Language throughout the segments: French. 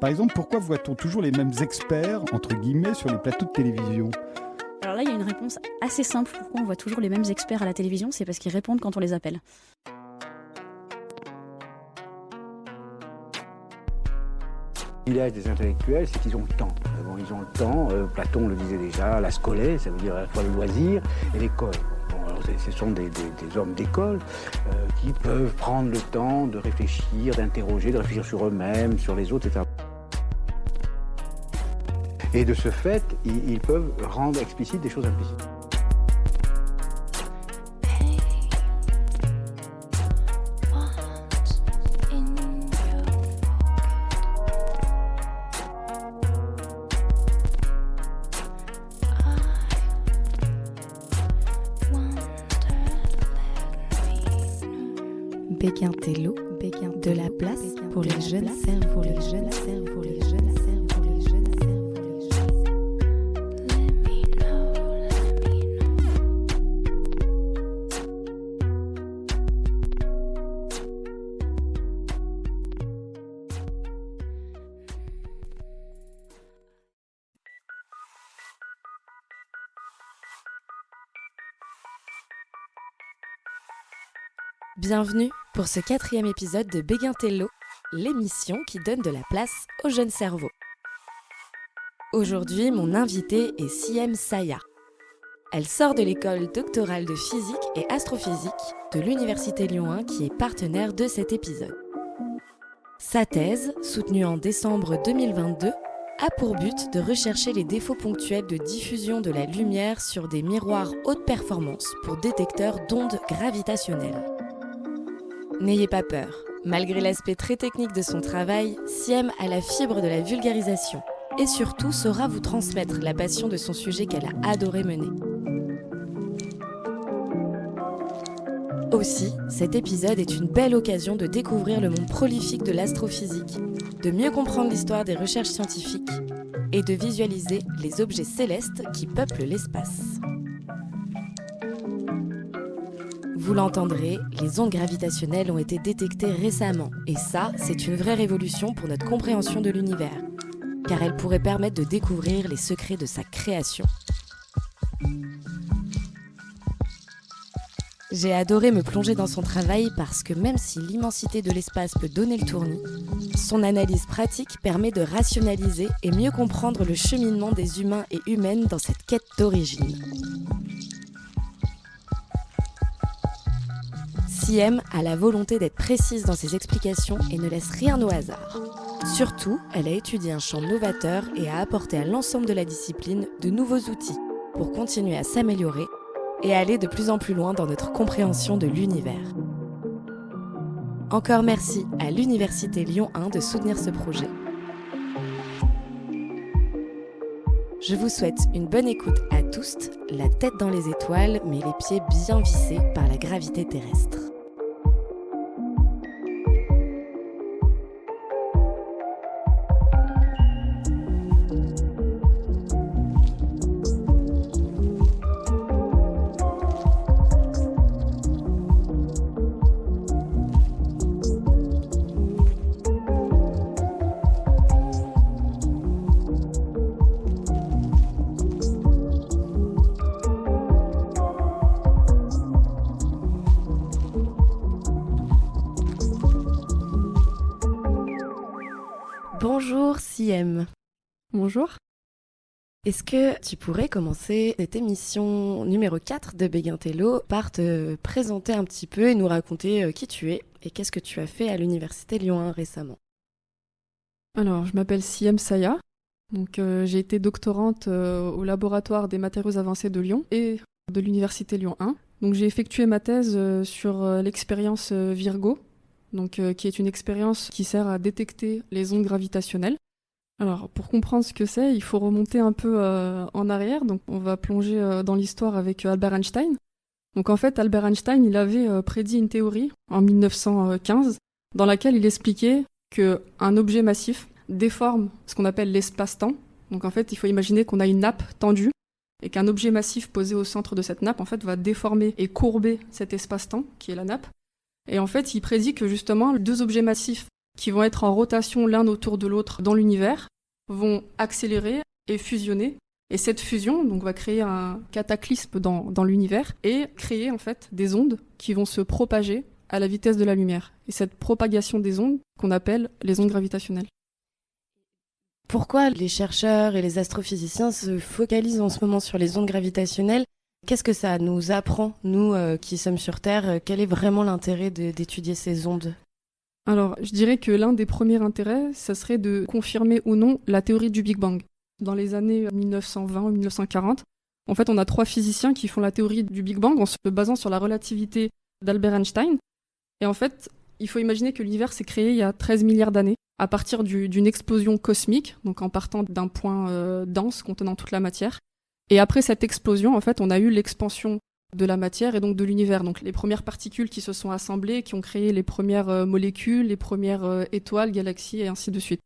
Par exemple, pourquoi voit-on toujours les mêmes experts, entre guillemets, sur les plateaux de télévision ? Alors là, il y a une réponse assez simple. Pourquoi on voit toujours les mêmes experts à la télévision ? C'est parce qu'ils répondent quand on les appelle. L'idéal des intellectuels, c'est qu'ils ont le temps. Bon, ils ont le temps, Platon le disait déjà, la scolée, ça veut dire à la fois le loisir et l'école. Bon, alors ce sont des hommes d'école qui peuvent prendre le temps de réfléchir, d'interroger, de réfléchir sur eux-mêmes, sur les autres, etc. Et de ce fait, ils peuvent rendre explicites des choses implicites. Béguin-Tello, de la place pour les jeunes cerveaux, les jeunes cerveaux, les jeunes cerveaux, les jeunes cerveaux, les Bienvenue pour ce 4e épisode de Béguin-Tello, l'émission qui donne de la place aux jeunes cerveaux. Aujourd'hui, mon invitée est Siem Saya. Elle sort de l'école doctorale de physique et astrophysique de l'Université Lyon 1 qui est partenaire de cet épisode. Sa thèse, soutenue en décembre 2022, a pour but de rechercher les défauts ponctuels de diffusion de la lumière sur des miroirs haute performance pour détecteurs d'ondes gravitationnelles. N'ayez pas peur, malgré l'aspect très technique de son travail, Siem a la fibre de la vulgarisation et surtout saura vous transmettre la passion de son sujet qu'elle a adoré mener. Aussi, cet épisode est une belle occasion de découvrir le monde prolifique de l'astrophysique, de mieux comprendre l'histoire des recherches scientifiques et de visualiser les objets célestes qui peuplent l'espace. Vous l'entendrez, les ondes gravitationnelles ont été détectées récemment. Et ça, c'est une vraie révolution pour notre compréhension de l'univers, car elles pourraient permettre de découvrir les secrets de sa création. J'ai adoré me plonger dans son travail parce que même si l'immensité de l'espace peut donner le tournis, son analyse pratique permet de rationaliser et mieux comprendre le cheminement des humains et humaines dans cette quête d'origine. Siem a la volonté d'être précise dans ses explications et ne laisse rien au hasard. Surtout, elle a étudié un champ novateur et a apporté à l'ensemble de la discipline de nouveaux outils pour continuer à s'améliorer et aller de plus en plus loin dans notre compréhension de l'univers. Encore merci à l'Université Lyon 1 de soutenir ce projet. Je vous souhaite une bonne écoute à tous, la tête dans les étoiles, mais les pieds bien vissés par la gravité terrestre. Bonjour Siem. Bonjour. Est-ce que tu pourrais commencer cette émission numéro 4 de Béguin-Tello par te présenter un petit peu et nous raconter qui tu es et qu'est-ce que tu as fait à l'Université Lyon 1 récemment? Alors, je m'appelle Siem Saya. Donc, j'ai été doctorante au laboratoire des matériaux avancés de Lyon et de l'Université Lyon 1. Donc, j'ai effectué ma thèse sur l'expérience Virgo, donc, qui est une expérience qui sert à détecter les ondes gravitationnelles. Alors, pour comprendre ce que c'est, il faut remonter un peu en arrière. Donc, on va plonger dans l'histoire avec Albert Einstein. Donc, en fait, Albert Einstein, il avait prédit une théorie en 1915 dans laquelle il expliquait qu'un objet massif déforme ce qu'on appelle l'espace-temps. Donc, en fait, il faut imaginer qu'on a une nappe tendue et qu'un objet massif posé au centre de cette nappe, en fait, va déformer et courber cet espace-temps qui est la nappe. Et en fait, il prédit que justement, deux objets massifs qui vont être en rotation l'un autour de l'autre dans l'univers, vont accélérer et fusionner. Et cette fusion donc, va créer un cataclysme dans l'univers et créer en fait des ondes qui vont se propager à la vitesse de la lumière. Et cette propagation des ondes qu'on appelle les ondes gravitationnelles. Pourquoi les chercheurs et les astrophysiciens se focalisent en ce moment sur les ondes gravitationnelles ? Qu'est-ce que ça nous apprend, nous qui sommes sur Terre ? Quel est vraiment l'intérêt d'étudier ces ondes ? Alors, je dirais que l'un des premiers intérêts, ça serait de confirmer ou non la théorie du Big Bang. Dans les années 1920 ou 1940, en fait, on a 3 physiciens qui font la théorie du Big Bang en se basant sur la relativité d'Albert Einstein. Et en fait, il faut imaginer que l'univers s'est créé il y a 13 milliards d'années, à partir d'une explosion cosmique, donc en partant d'un point dense contenant toute la matière. Et après cette explosion, en fait, on a eu l'expansion de la matière et donc de l'univers. Donc les premières particules qui se sont assemblées, qui ont créé les premières molécules, les premières étoiles, galaxies et ainsi de suite.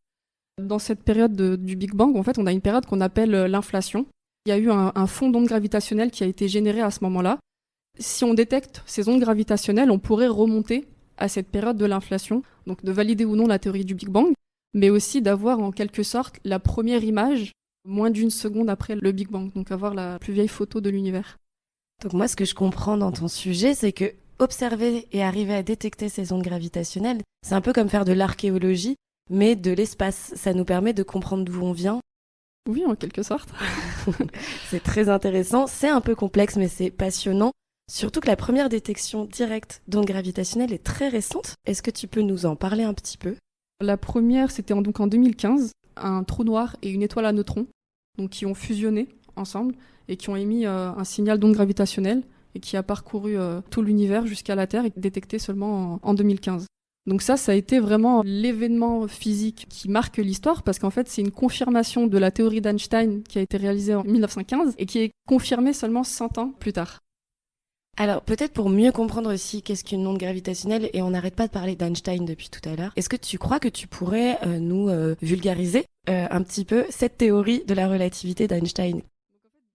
Dans cette période du Big Bang, en fait, on a une période qu'on appelle l'inflation. Il y a eu un fond d'ondes gravitationnelles qui a été généré à ce moment-là. Si on détecte ces ondes gravitationnelles, on pourrait remonter à cette période de l'inflation, donc de valider ou non la théorie du Big Bang, mais aussi d'avoir en quelque sorte la première image moins d'1 seconde après le Big Bang, donc avoir la plus vieille photo de l'univers. Donc moi, ce que je comprends dans ton sujet, c'est que observer et arriver à détecter ces ondes gravitationnelles, c'est un peu comme faire de l'archéologie, mais de l'espace. Ça nous permet de comprendre d'où on vient. Oui, en quelque sorte. C'est très intéressant, c'est un peu complexe, mais c'est passionnant. Surtout que la première détection directe d'ondes gravitationnelles est très récente. Est-ce que tu peux nous en parler un petit peu ? La première, c'était donc en 2015, un trou noir et une étoile à neutrons, donc qui ont fusionné ensemble et qui ont émis un signal d'onde gravitationnelle et qui a parcouru tout l'univers jusqu'à la Terre et détecté seulement en 2015. Donc ça a été vraiment l'événement physique qui marque l'histoire parce qu'en fait, c'est une confirmation de la théorie d'Einstein qui a été réalisée en 1915 et qui est confirmée seulement 100 ans plus tard. Alors, peut-être pour mieux comprendre aussi qu'est-ce qu'une onde gravitationnelle, et on n'arrête pas de parler d'Einstein depuis tout à l'heure, est-ce que tu crois que tu pourrais nous vulgariser un petit peu cette théorie de la relativité d'Einstein ?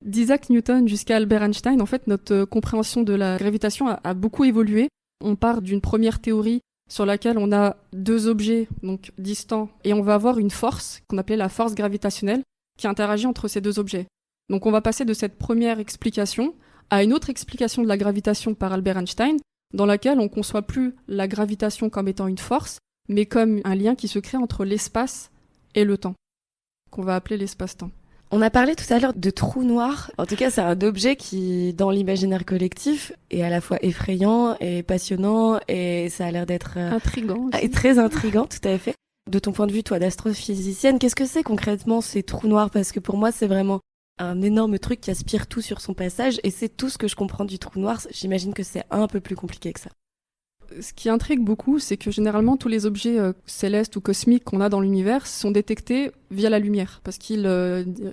D'Isaac Newton jusqu'à Albert Einstein, en fait, notre compréhension de la gravitation a beaucoup évolué. On part d'une première théorie sur laquelle on a 2 objets donc distants et on va avoir une force qu'on appelait la force gravitationnelle qui interagit entre ces 2 objets. Donc on va passer de cette première explication à une autre explication de la gravitation par Albert Einstein dans laquelle on ne conçoit plus la gravitation comme étant une force mais comme un lien qui se crée entre l'espace et le temps, qu'on va appeler l'espace-temps. On a parlé tout à l'heure de trous noirs. En tout cas, c'est un objet qui, dans l'imaginaire collectif, est à la fois effrayant et passionnant et ça a l'air d'être intriguant aussi. Et très intriguant, tout à fait. De ton point de vue, toi, d'astrophysicienne, qu'est-ce que c'est concrètement ces trous noirs ? Parce que pour moi, c'est vraiment un énorme truc qui aspire tout sur son passage et c'est tout ce que je comprends du trou noir. J'imagine que c'est un peu plus compliqué que ça. Ce qui intrigue beaucoup, c'est que généralement tous les objets célestes ou cosmiques qu'on a dans l'univers sont détectés via la lumière, parce qu'ils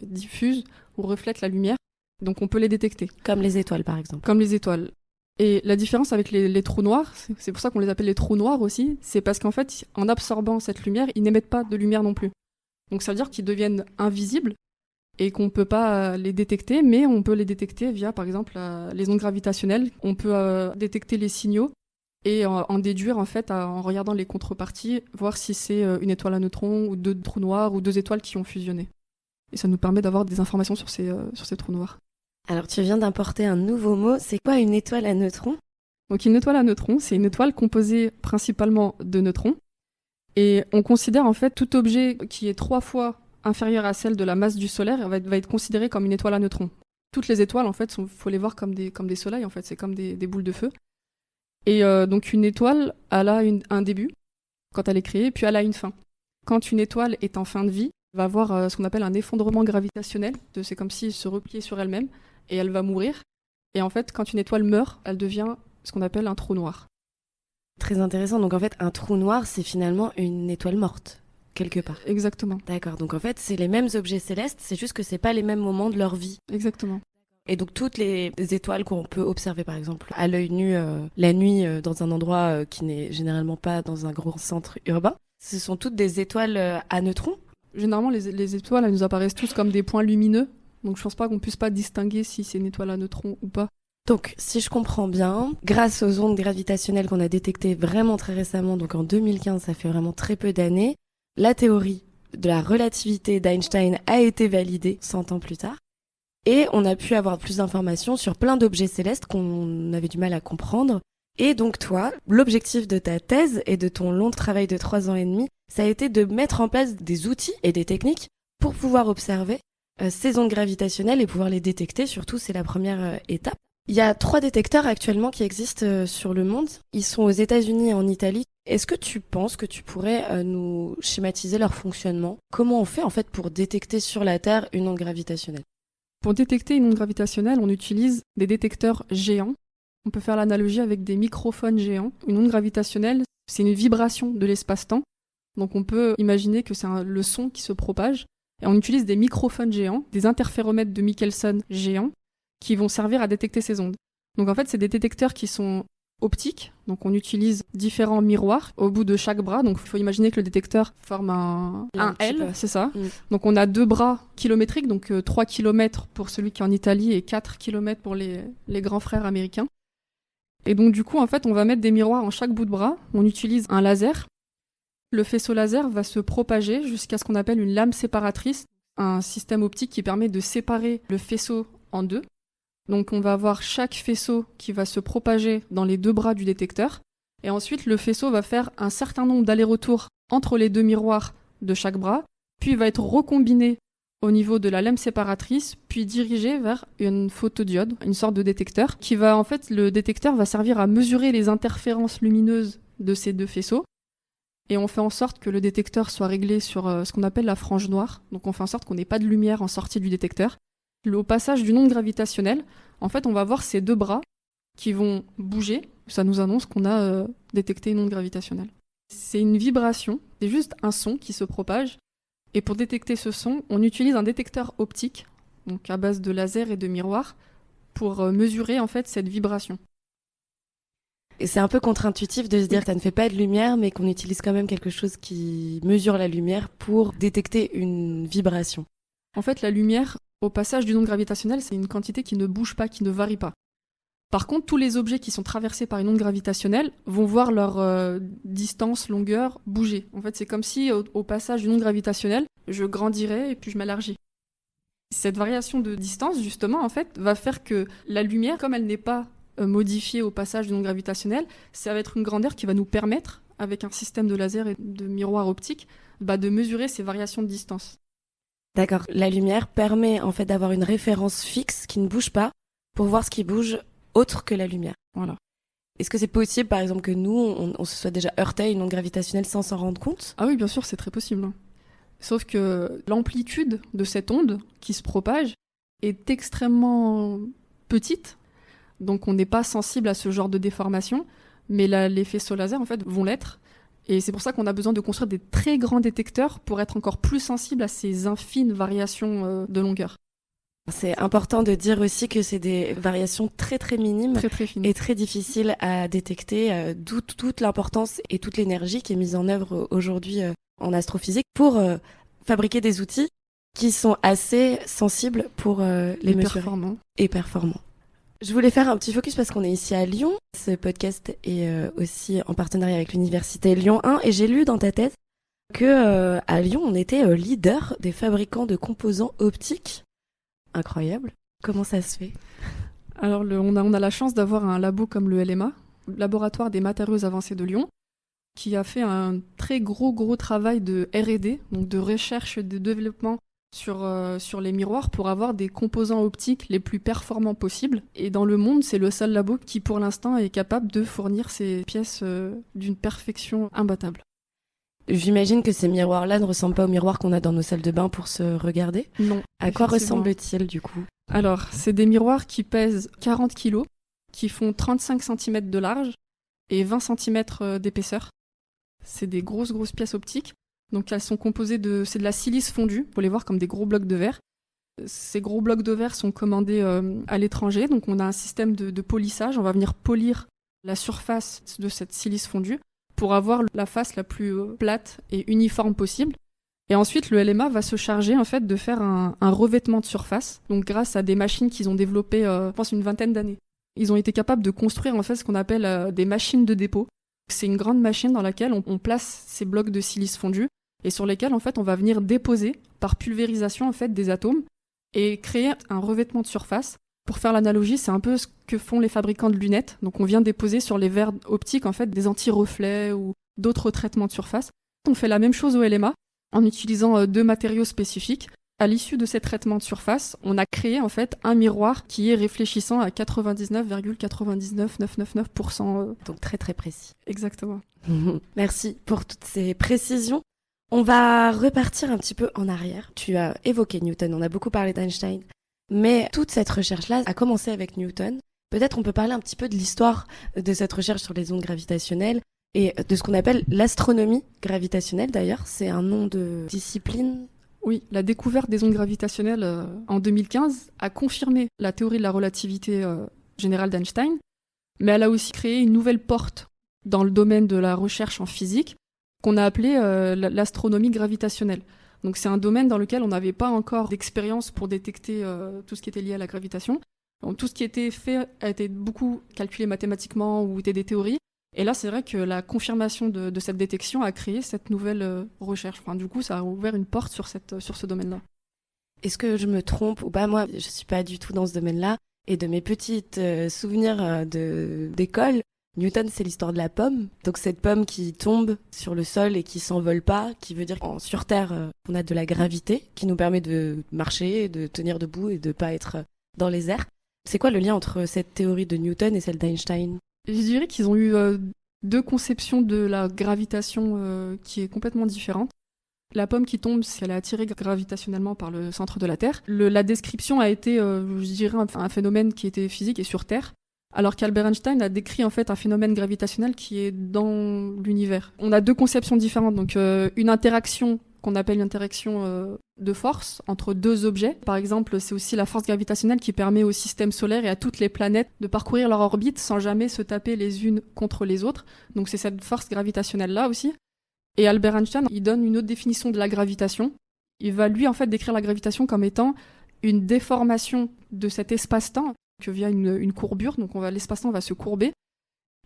diffusent ou reflètent la lumière, donc on peut les détecter. Comme les étoiles, par exemple. Comme les étoiles. Et la différence avec les trous noirs, c'est pour ça qu'on les appelle les trous noirs aussi, c'est parce qu'en fait, en absorbant cette lumière, ils n'émettent pas de lumière non plus. Donc ça veut dire qu'ils deviennent invisibles et qu'on ne peut pas les détecter, mais on peut les détecter via, par exemple, les ondes gravitationnelles. On peut détecter les signaux et en déduire en fait en regardant les contreparties, voir si c'est une étoile à neutrons ou 2 trous noirs ou 2 étoiles qui ont fusionné. Et ça nous permet d'avoir des informations sur ces trous noirs. Alors tu viens d'importer un nouveau mot, c'est quoi une étoile à neutrons ? Donc une étoile à neutrons, c'est une étoile composée principalement de neutrons. Et on considère en fait tout objet qui est 3 fois inférieur à celle de la masse du Soleil va être considéré comme une étoile à neutrons. Toutes les étoiles en fait, faut les voir comme des soleils en fait, c'est comme des boules de feu. Et donc une étoile, elle a un début quand elle est créée, puis elle a une fin. Quand une étoile est en fin de vie, elle va avoir ce qu'on appelle un effondrement gravitationnel. C'est comme s'il se repliait sur elle-même et elle va mourir. Et en fait, quand une étoile meurt, elle devient ce qu'on appelle un trou noir. Très intéressant. Donc en fait, un trou noir, c'est finalement une étoile morte, quelque part. Exactement. D'accord. Donc en fait, c'est les mêmes objets célestes, c'est juste que c'est pas les mêmes moments de leur vie. Exactement. Et donc toutes les étoiles qu'on peut observer par exemple à l'œil nu la nuit dans un endroit qui n'est généralement pas dans un gros centre urbain, ce sont toutes des étoiles à neutrons ? Généralement les étoiles elles nous apparaissent tous comme des points lumineux, donc je pense pas qu'on puisse pas distinguer si c'est une étoile à neutrons ou pas. Donc, si je comprends bien, grâce aux ondes gravitationnelles qu'on a détectées vraiment très récemment, donc en 2015, ça fait vraiment très peu d'années, la théorie de la relativité d'Einstein a été validée 100 ans plus tard. Et on a pu avoir plus d'informations sur plein d'objets célestes qu'on avait du mal à comprendre. Et donc toi, l'objectif de ta thèse et de ton long travail de 3 ans et demi, ça a été de mettre en place des outils et des techniques pour pouvoir observer ces ondes gravitationnelles et pouvoir les détecter. Surtout, c'est la première étape. Il y a 3 détecteurs actuellement qui existent sur le monde. Ils sont aux États-Unis et en Italie. Est-ce que tu penses que tu pourrais nous schématiser leur fonctionnement ? Comment on fait en fait pour détecter sur la Terre une onde gravitationnelle ? Pour détecter une onde gravitationnelle, on utilise des détecteurs géants. On peut faire l'analogie avec des microphones géants. Une onde gravitationnelle, c'est une vibration de l'espace-temps. Donc on peut imaginer que c'est le son qui se propage. Et on utilise des microphones géants, des interféromètres de Michelson géants, qui vont servir à détecter ces ondes. Donc en fait, c'est des détecteurs qui sont optiques. Donc on utilise différents miroirs au bout de chaque bras. Donc il faut imaginer que le détecteur forme un L, c'est ça. Donc on a 2 bras kilométriques, donc 3 km pour celui qui est en Italie et 4 km pour les grands frères américains. Et donc du coup, en fait, on va mettre des miroirs en chaque bout de bras. On utilise un laser. Le faisceau laser va se propager jusqu'à ce qu'on appelle une lame séparatrice, un système optique qui permet de séparer le faisceau en 2. Donc on va avoir chaque faisceau qui va se propager dans les 2 bras du détecteur. Et ensuite, le faisceau va faire un certain nombre d'allers-retours entre les 2 miroirs de chaque bras, puis il va être recombiné au niveau de la lame séparatrice, puis dirigé vers une photodiode, une sorte de détecteur, qui va, en fait, le détecteur va servir à mesurer les interférences lumineuses de ces 2 faisceaux. Et on fait en sorte que le détecteur soit réglé sur ce qu'on appelle la frange noire. Donc on fait en sorte qu'on n'ait pas de lumière en sortie du détecteur. Au passage d'une onde gravitationnelle, en fait, on va voir ces 2 bras qui vont bouger. Ça nous annonce qu'on a détecté une onde gravitationnelle. C'est une vibration, c'est juste un son qui se propage. Et pour détecter ce son, on utilise un détecteur optique, donc à base de laser et de miroir, pour mesurer en fait cette vibration. Et c'est un peu contre-intuitif de se dire que ça ne fait pas de lumière, mais qu'on utilise quand même quelque chose qui mesure la lumière pour détecter une vibration. En fait, la lumière, au passage d'une onde gravitationnelle, c'est une quantité qui ne bouge pas, qui ne varie pas. Par contre, tous les objets qui sont traversés par une onde gravitationnelle vont voir leur distance, longueur bouger. En fait, c'est comme si, au passage d'une onde gravitationnelle, je grandirais et puis je m'élargis. Cette variation de distance, justement, en fait, va faire que la lumière, comme elle n'est pas modifiée au passage d'une onde gravitationnelle, ça va être une grandeur qui va nous permettre, avec un système de laser et de miroir optique, de mesurer ces variations de distance. D'accord. La lumière permet en fait d'avoir une référence fixe qui ne bouge pas pour voir ce qui bouge autre que la lumière. Voilà. Est-ce que c'est possible, par exemple, que nous, on se soit déjà heurté à une onde gravitationnelle sans s'en rendre compte ? Ah oui, bien sûr, c'est très possible. Sauf que l'amplitude de cette onde qui se propage est extrêmement petite, donc on n'est pas sensible à ce genre de déformation, mais les faisceaux laser, en fait, vont l'être. Et c'est pour ça qu'on a besoin de construire des très grands détecteurs pour être encore plus sensible à ces infines variations de longueur. C'est important de dire aussi que c'est des variations très très minimes très, très fines. Et très difficiles à détecter, d'où toute l'importance et toute l'énergie qui est mise en œuvre aujourd'hui en astrophysique pour fabriquer des outils qui sont assez sensibles pour les mesurer. Et performants. Je voulais faire un petit focus parce qu'on est ici à Lyon. Ce podcast est aussi en partenariat avec l'Université Lyon 1 et j'ai lu dans ta thèse que à Lyon, on était leader des fabricants de composants optiques. Incroyable. Comment ça se fait ? Alors, on a la chance d'avoir un labo comme le LMA, le Laboratoire des matériaux avancés de Lyon, qui a fait un très gros travail de R&D, donc de recherche et de développement sur les miroirs pour avoir des composants optiques les plus performants possibles. Et dans le monde, c'est le seul labo qui, pour l'instant, est capable de fournir ces pièces d'une perfection imbattable. J'imagine que ces miroirs-là ne ressemblent pas aux miroirs qu'on a dans nos salles de bain pour se regarder. Non. À quoi ressemblent-ils du coup ? Alors, c'est des miroirs qui pèsent 40 kg, qui font 35 cm de large et 20 cm d'épaisseur. C'est des grosses pièces optiques. Donc elles sont composées c'est de la silice fondue, pour les voir comme des gros blocs de verre. Ces gros blocs de verre sont commandés à l'étranger, donc on a un système de polissage. On va venir polir la surface de cette silice fondue pour avoir la face la plus plate et uniforme possible. Et ensuite, le LMA va se charger en fait de faire un revêtement de surface, donc grâce à des machines qu'ils ont développées, je pense, une 20aine d'années. Ils ont été capables de construire en fait ce qu'on appelle des machines de dépôt. C'est une grande machine dans laquelle on place ces blocs de silice fondu et sur lesquels en fait on va venir déposer par pulvérisation en fait des atomes et créer un revêtement de surface. Pour faire l'analogie, c'est un peu ce que font les fabricants de lunettes. Donc on vient déposer sur les verres optiques en fait des anti-reflets ou d'autres traitements de surface. On fait la même chose au LMA en utilisant 2 matériaux spécifiques. À l'issue de ces traitements de surface, on a créé en fait un miroir qui est réfléchissant à 99,99999%. Donc très très précis. Exactement. Merci pour toutes ces précisions. On va repartir un petit peu en arrière. Tu as évoqué Newton, on a beaucoup parlé d'Einstein, mais toute cette recherche-là a commencé avec Newton. Peut-être on peut parler un petit peu de l'histoire de cette recherche sur les ondes gravitationnelles et de ce qu'on appelle l'astronomie gravitationnelle d'ailleurs. C'est un nom de discipline. Oui, la découverte des ondes gravitationnelles en 2015 a confirmé la théorie de la relativité générale d'Einstein, mais elle a aussi créé une nouvelle porte dans le domaine de la recherche en physique qu'on a appelée l'astronomie gravitationnelle. Donc c'est un domaine dans lequel on n'avait pas encore d'expérience pour détecter tout ce qui était lié à la gravitation. Donc, tout ce qui était fait a été beaucoup calculé mathématiquement ou était des théories. Et là, c'est vrai que la confirmation de cette détection a créé cette nouvelle recherche. Enfin, du coup, ça a ouvert une porte sur ce domaine-là. Est-ce que je me trompe ou pas? Moi, je suis pas du tout dans ce domaine-là. Et de mes petits souvenirs d'école, Newton, c'est l'histoire de la pomme. Donc cette pomme qui tombe sur le sol et qui s'envole pas, qui veut dire que sur Terre, on a de la gravité qui nous permet de marcher, de tenir debout et de pas être dans les airs. C'est quoi le lien entre cette théorie de Newton et celle d'Einstein? Je dirais qu'ils ont eu 2 conceptions de la gravitation qui est complètement différente. La pomme qui tombe, c'est qu'elle est attirée gravitationnellement par le centre de la Terre. La description a été, je dirais, un phénomène qui était physique et sur Terre, alors qu'Albert Einstein a décrit en fait un phénomène gravitationnel qui est dans l'univers. On a 2 conceptions différentes, donc une interaction qu'on appelle une interaction de force entre 2 objets. Par exemple, c'est aussi la force gravitationnelle qui permet au système solaire et à toutes les planètes de parcourir leur orbite sans jamais se taper les unes contre les autres. Donc c'est cette force gravitationnelle-là aussi. Et Albert Einstein, il donne une autre définition de la gravitation. Il va lui en fait décrire la gravitation comme étant une déformation de cet espace-temps que via une courbure. Donc l'espace-temps va se courber.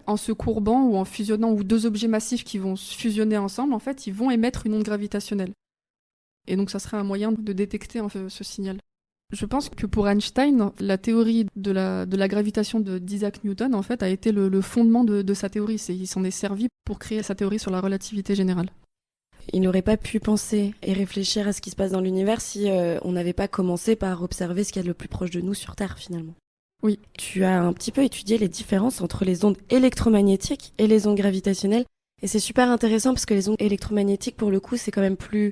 En se courbant ou en fusionnant, ou 2 objets massifs qui vont se fusionner ensemble, en fait, ils vont émettre une onde gravitationnelle. Et donc ça serait un moyen de détecter en fait, ce signal. Je pense que pour Einstein, la théorie de la gravitation d'Isaac Newton, en fait, a été le fondement de sa théorie. Il s'en est servi pour créer sa théorie sur la relativité générale. Il n'aurait pas pu penser et réfléchir à ce qui se passe dans l'univers si on n'avait pas commencé par observer ce qu'il y a de le plus proche de nous sur Terre, finalement. Oui. Tu as un petit peu étudié les différences entre les ondes électromagnétiques et les ondes gravitationnelles. Et c'est super intéressant parce que les ondes électromagnétiques, pour le coup, c'est quand même plus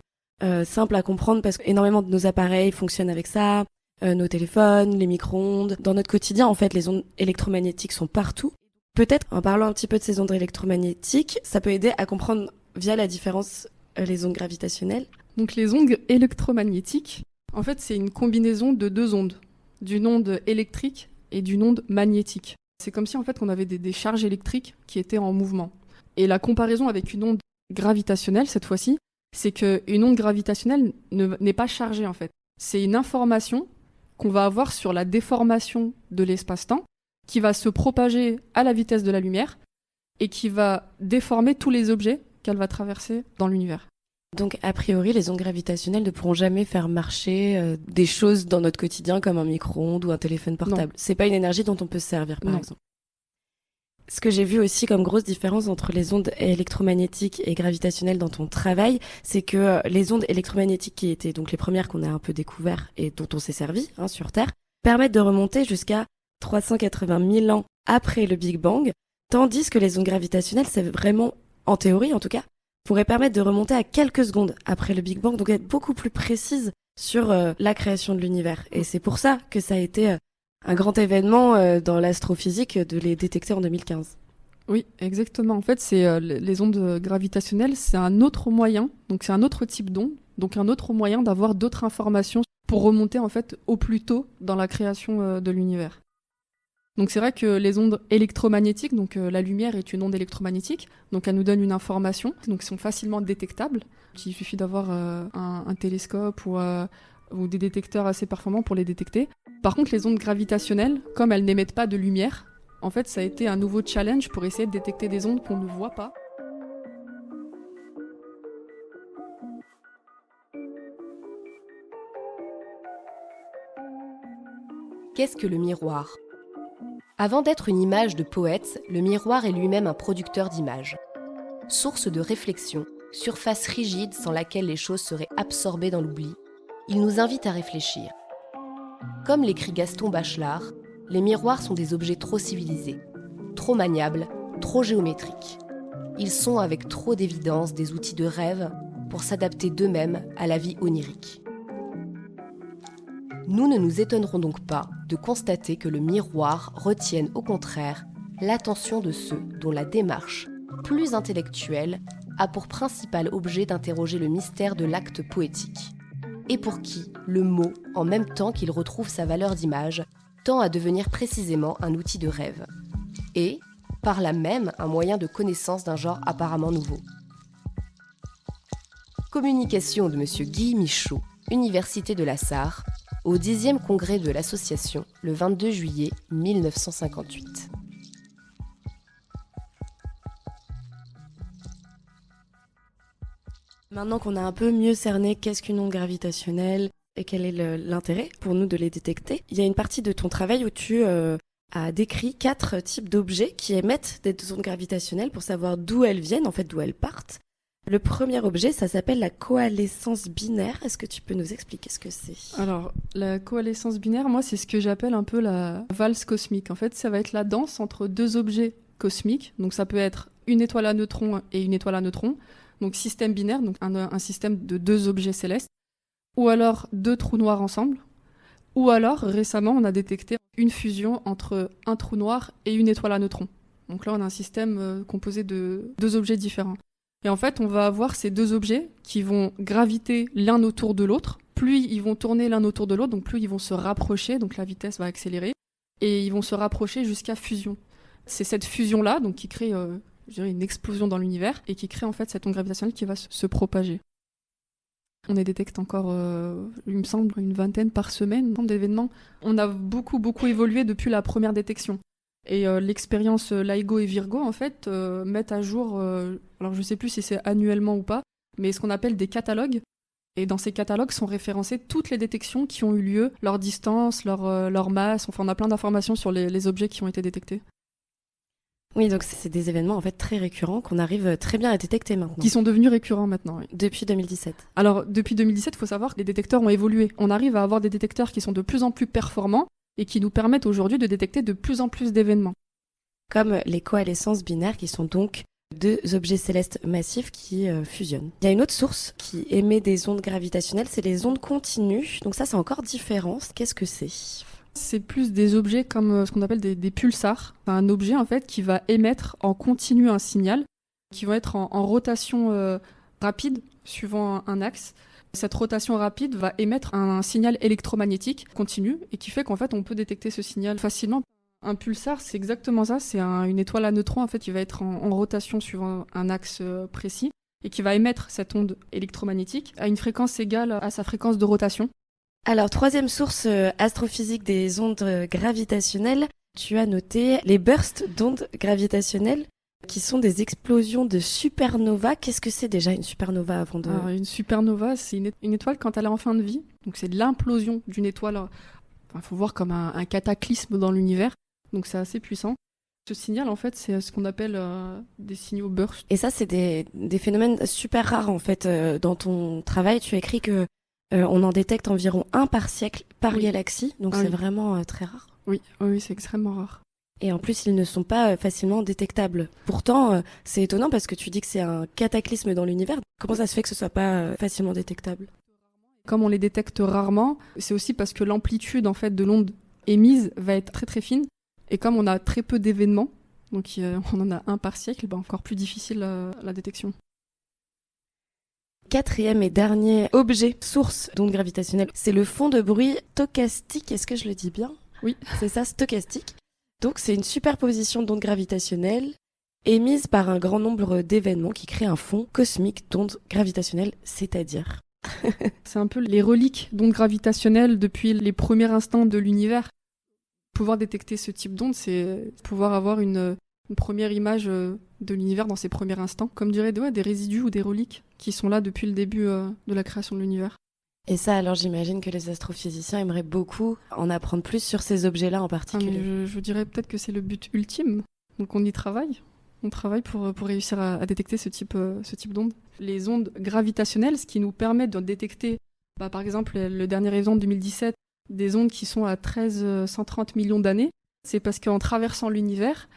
simple à comprendre parce qu'énormément de nos appareils fonctionnent avec ça, nos téléphones, les micro-ondes. Dans notre quotidien, en fait, les ondes électromagnétiques sont partout. Peut-être, en parlant un petit peu de ces ondes électromagnétiques, ça peut aider à comprendre via la différence les ondes gravitationnelles. Donc les ondes électromagnétiques, en fait, c'est une combinaison de 2 ondes, d'une onde électrique et d'une onde magnétique. C'est comme si en fait on avait des charges électriques qui étaient en mouvement. Et la comparaison avec une onde gravitationnelle, cette fois-ci, c'est qu'une onde gravitationnelle n'est pas chargée en fait. C'est une information qu'on va avoir sur la déformation de l'espace-temps qui va se propager à la vitesse de la lumière et qui va déformer tous les objets qu'elle va traverser dans l'univers. Donc, a priori, les ondes gravitationnelles ne pourront jamais faire marcher des choses dans notre quotidien comme un micro-ondes ou un téléphone portable. Non. C'est pas une énergie dont on peut se servir, par Non. exemple. Ce que j'ai vu aussi comme grosse différence entre les ondes électromagnétiques et gravitationnelles dans ton travail, c'est que les ondes électromagnétiques, qui étaient donc les premières qu'on a un peu découvertes et dont on s'est servi sur Terre, permettent de remonter jusqu'à 380 000 ans après le Big Bang, tandis que les ondes gravitationnelles, c'est vraiment, en théorie en tout cas, pourrait permettre de remonter à quelques secondes après le Big Bang, donc être beaucoup plus précise sur la création de l'univers. Et c'est pour ça que ça a été un grand événement dans l'astrophysique de les détecter en 2015. Oui, exactement. En fait, c'est les ondes gravitationnelles, c'est un autre moyen, donc c'est un autre type d'onde, donc un autre moyen d'avoir d'autres informations pour remonter en fait au plus tôt dans la création de l'univers. Donc c'est vrai que les ondes électromagnétiques, donc la lumière est une onde électromagnétique, donc elle nous donne une information, donc sont facilement détectables. Il suffit d'avoir un télescope ou des détecteurs assez performants pour les détecter. Par contre, les ondes gravitationnelles, comme elles n'émettent pas de lumière, en fait, ça a été un nouveau challenge pour essayer de détecter des ondes qu'on ne voit pas. Qu'est-ce que le miroir ? Avant d'être une image de poète, le miroir est lui-même un producteur d'images. Source de réflexion, surface rigide sans laquelle les choses seraient absorbées dans l'oubli, il nous invite à réfléchir. Comme l'écrit Gaston Bachelard, les miroirs sont des objets trop civilisés, trop maniables, trop géométriques. Ils sont avec trop d'évidence des outils de rêve pour s'adapter d'eux-mêmes à la vie onirique. Nous ne nous étonnerons donc pas de constater que le miroir retienne au contraire l'attention de ceux dont la démarche, plus intellectuelle, a pour principal objet d'interroger le mystère de l'acte poétique, et pour qui le mot, en même temps qu'il retrouve sa valeur d'image, tend à devenir précisément un outil de rêve, et, par là même, un moyen de connaissance d'un genre apparemment nouveau. Communication de M. Guy Michaud, Université de la Sarre, au 10e congrès de l'association, le 22 juillet 1958. Maintenant qu'on a un peu mieux cerné qu'est-ce qu'une onde gravitationnelle et quel est l'intérêt pour nous de les détecter, il y a une partie de ton travail où tu as décrit 4 types d'objets qui émettent des ondes gravitationnelles pour savoir d'où elles viennent, en fait d'où elles partent. Le premier objet, ça s'appelle la coalescence binaire. Est-ce que tu peux nous expliquer ce que c'est ? Alors, la coalescence binaire, moi, c'est ce que j'appelle un peu la valse cosmique. En fait, ça va être la danse entre deux objets cosmiques. Donc, ça peut être une étoile à neutrons et une étoile à neutrons. Donc, système binaire, donc un système de deux objets célestes. Ou alors, deux trous noirs ensemble. Ou alors, récemment, on a détecté une fusion entre un trou noir et une étoile à neutrons. Donc là, on a un système composé de deux objets différents. Et en fait, on va avoir ces deux objets qui vont graviter l'un autour de l'autre. Plus ils vont tourner l'un autour de l'autre, donc plus ils vont se rapprocher, donc la vitesse va accélérer. Et ils vont se rapprocher jusqu'à fusion. C'est cette fusion-là donc, qui crée je dirais une explosion dans l'univers et qui crée en fait cette onde gravitationnelle qui va se propager. On les détecte encore, il me semble, une vingtaine par semaine d'événements. On a beaucoup évolué depuis la première détection. Et l'expérience LIGO et Virgo, en fait, mettent à jour, alors je ne sais plus si c'est annuellement ou pas, mais ce qu'on appelle des catalogues. Et dans ces catalogues sont référencées toutes les détections qui ont eu lieu, leur distance, leur masse, enfin on a plein d'informations sur les objets qui ont été détectés. Oui, donc c'est des événements en fait très récurrents qu'on arrive très bien à détecter maintenant. Qui sont devenus récurrents maintenant, oui. Depuis 2017. Alors depuis 2017, il faut savoir que les détecteurs ont évolué. On arrive à avoir des détecteurs qui sont de plus en plus performants, et qui nous permettent aujourd'hui de détecter de plus en plus d'événements. Comme les coalescences binaires, qui sont donc deux objets célestes massifs qui fusionnent. Il y a une autre source qui émet des ondes gravitationnelles, c'est les ondes continues. Donc ça, c'est encore différent. Qu'est-ce que c'est ? C'est plus des objets comme ce qu'on appelle des pulsars. C'est un objet en fait qui va émettre en continu un signal, qui va être en rotation rapide, suivant un axe. Cette rotation rapide va émettre un signal électromagnétique continu et qui fait qu'en fait on peut détecter ce signal facilement. Un pulsar, c'est exactement ça, c'est une étoile à neutrons en fait qui va être en rotation suivant un axe précis et qui va émettre cette onde électromagnétique à une fréquence égale à sa fréquence de rotation. Alors, troisième source astrophysique des ondes gravitationnelles, tu as noté les bursts d'ondes gravitationnelles qui sont des explosions de supernovas. Qu'est-ce que c'est déjà une supernova avant de... Alors, une supernova, c'est une étoile quand elle est en fin de vie. Donc c'est de l'implosion d'une étoile. Il faut voir comme un cataclysme dans l'univers. Donc c'est assez puissant. Ce signal, en fait, c'est ce qu'on appelle des signaux burst. Et ça, c'est des phénomènes super rares, en fait. Dans ton travail, tu écris que on en détecte environ 1 par siècle par galaxie. Donc c'est vraiment très rare. Oui, c'est extrêmement rare. Et en plus, ils ne sont pas facilement détectables. Pourtant, c'est étonnant parce que tu dis que c'est un cataclysme dans l'univers. Comment ça se fait que ce soit pas facilement détectable ? Comme on les détecte rarement, c'est aussi parce que l'amplitude en fait de l'onde émise va être très très fine. Et comme on a très peu d'événements, donc on en a 1 par siècle, encore plus difficile la détection. Quatrième et dernier objet, source d'ondes gravitationnelles, c'est le fond de bruit stochastique. Est-ce que je le dis bien ? Oui. C'est ça, stochastique. Donc c'est une superposition d'ondes gravitationnelles émises par un grand nombre d'événements qui créent un fond cosmique d'ondes gravitationnelles, c'est-à-dire C'est un peu les reliques d'ondes gravitationnelles depuis les premiers instants de l'univers. Pouvoir détecter ce type d'ondes, c'est pouvoir avoir une première image de l'univers dans ses premiers instants, comme dirait des résidus ou des reliques qui sont là depuis le début de la création de l'univers. Et ça, alors j'imagine que les astrophysiciens aimeraient beaucoup en apprendre plus sur ces objets-là en particulier. Je dirais peut-être que c'est le but ultime, donc on y travaille. On travaille pour réussir à détecter ce type d'ondes. Les ondes gravitationnelles, ce qui nous permet de détecter, par exemple, le dernier exemple 2017, des ondes qui sont à 1330 millions d'années, c'est parce qu'en traversant l'univers,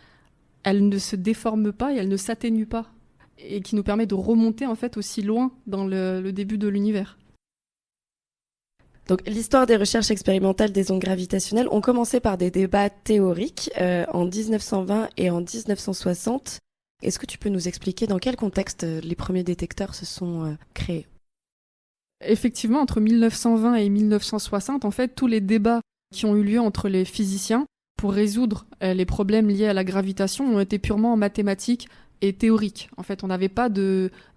elles ne se déforment pas et elles ne s'atténuent pas, et qui nous permet de remonter en fait aussi loin dans le début de l'univers. Donc l'histoire des recherches expérimentales des ondes gravitationnelles ont commencé par des débats théoriques en 1920 et en 1960. Est-ce que tu peux nous expliquer dans quel contexte les premiers détecteurs se sont créés ? Effectivement, entre 1920 et 1960, en fait, tous les débats qui ont eu lieu entre les physiciens pour résoudre les problèmes liés à la gravitation ont été purement mathématiques et théoriques. En fait, on n'avait pas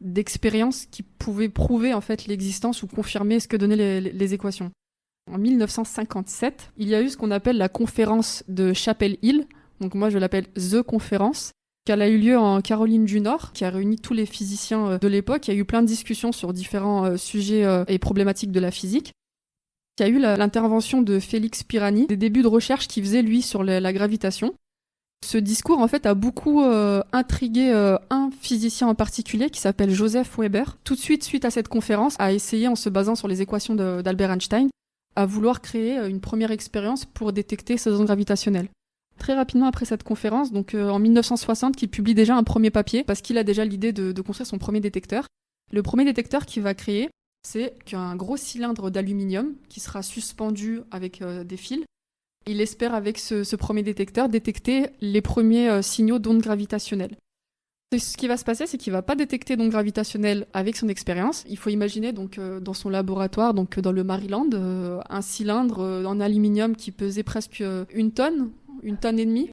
d'expérience qui pouvait prouver en fait l'existence ou confirmer ce que donnaient les équations. En 1957, il y a eu ce qu'on appelle la conférence de Chapel Hill. Donc moi, je l'appelle The Conférence. Elle a eu lieu en Caroline du Nord, qui a réuni tous les physiciens de l'époque. Il y a eu plein de discussions sur différents sujets et problématiques de la physique. Il y a eu l'intervention de Félix Pirani, des débuts de recherche qu'il faisait, lui, sur la gravitation. Ce discours, en fait, a beaucoup intrigué un physicien en particulier qui s'appelle Joseph Weber. Tout de suite à cette conférence, a essayé, en se basant sur les équations d'Albert Einstein, à vouloir créer une première expérience pour détecter ces ondes gravitationnelles. Très rapidement après cette conférence, donc en 1960, qu'il publie déjà un premier papier, parce qu'il a déjà l'idée de construire son premier détecteur. Le premier détecteur qu'il va créer, c'est un gros cylindre d'aluminium qui sera suspendu avec des fils. Il espère, avec ce premier détecteur, détecter les premiers signaux d'ondes gravitationnelles. Et ce qui va se passer, c'est qu'il ne va pas détecter d'ondes gravitationnelles avec son expérience. Il faut imaginer donc dans son laboratoire, donc dans le Maryland, un cylindre en aluminium qui pesait presque une tonne et demie.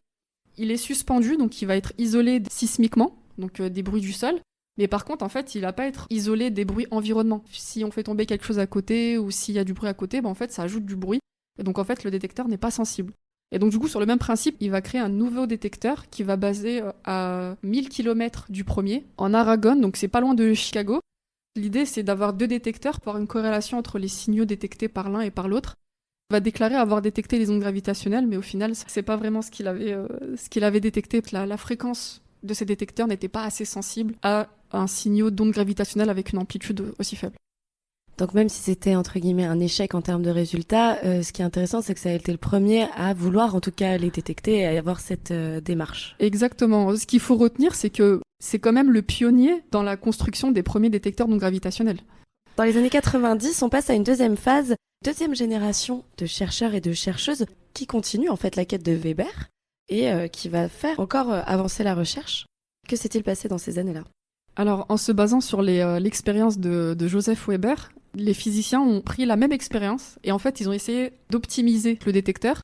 Il est suspendu, donc il va être isolé sismiquement, donc des bruits du sol. Mais par contre, en fait, il va pas être isolé des bruits environnement. Si on fait tomber quelque chose à côté ou s'il y a du bruit à côté, en fait, ça ajoute du bruit. Et donc, en fait, le détecteur n'est pas sensible. Et donc, du coup, sur le même principe, il va créer un nouveau détecteur qui va baser à 1000 km du premier, en Aragon, donc c'est pas loin de Chicago. L'idée, c'est d'avoir 2 détecteurs pour avoir une corrélation entre les signaux détectés par l'un et par l'autre. Il va déclarer avoir détecté les ondes gravitationnelles, mais au final, c'est pas vraiment ce qu'il avait détecté. La fréquence de ces détecteurs n'était pas assez sensible à un signal d'onde gravitationnelle avec une amplitude aussi faible. Donc même si c'était entre guillemets un échec en termes de résultats, ce qui est intéressant, c'est que ça a été le premier à vouloir en tout cas les détecter et à avoir cette démarche. Exactement. Ce qu'il faut retenir, c'est que c'est quand même le pionnier dans la construction des premiers détecteurs d'ondes gravitationnelles. Dans les années 90, on passe à une deuxième phase, deuxième génération de chercheurs et de chercheuses qui continuent en fait la quête de Weber et qui va faire encore avancer la recherche. Que s'est-il passé dans ces années-là ? Alors, en se basant sur l'expérience de Joseph Weber, les physiciens ont pris la même expérience et en fait, ils ont essayé d'optimiser le détecteur.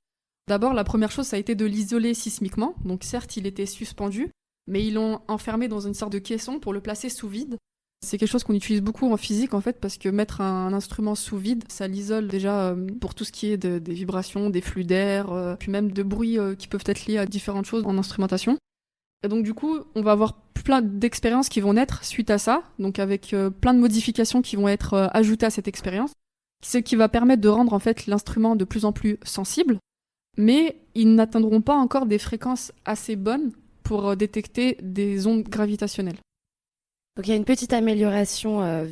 D'abord, la première chose, ça a été de l'isoler sismiquement. Donc certes, il était suspendu, mais ils l'ont enfermé dans une sorte de caisson pour le placer sous vide. C'est quelque chose qu'on utilise beaucoup en physique en fait, parce que mettre un instrument sous vide, ça l'isole déjà pour tout ce qui est des vibrations, des flux d'air, puis même de bruits qui peuvent être liés à différentes choses en instrumentation. Et donc du coup, on va avoir plein d'expériences qui vont naître suite à ça, donc avec plein de modifications qui vont être ajoutées à cette expérience, ce qui va permettre de rendre en fait l'instrument de plus en plus sensible, mais ils n'atteindront pas encore des fréquences assez bonnes pour détecter des ondes gravitationnelles. Donc il y a une petite amélioration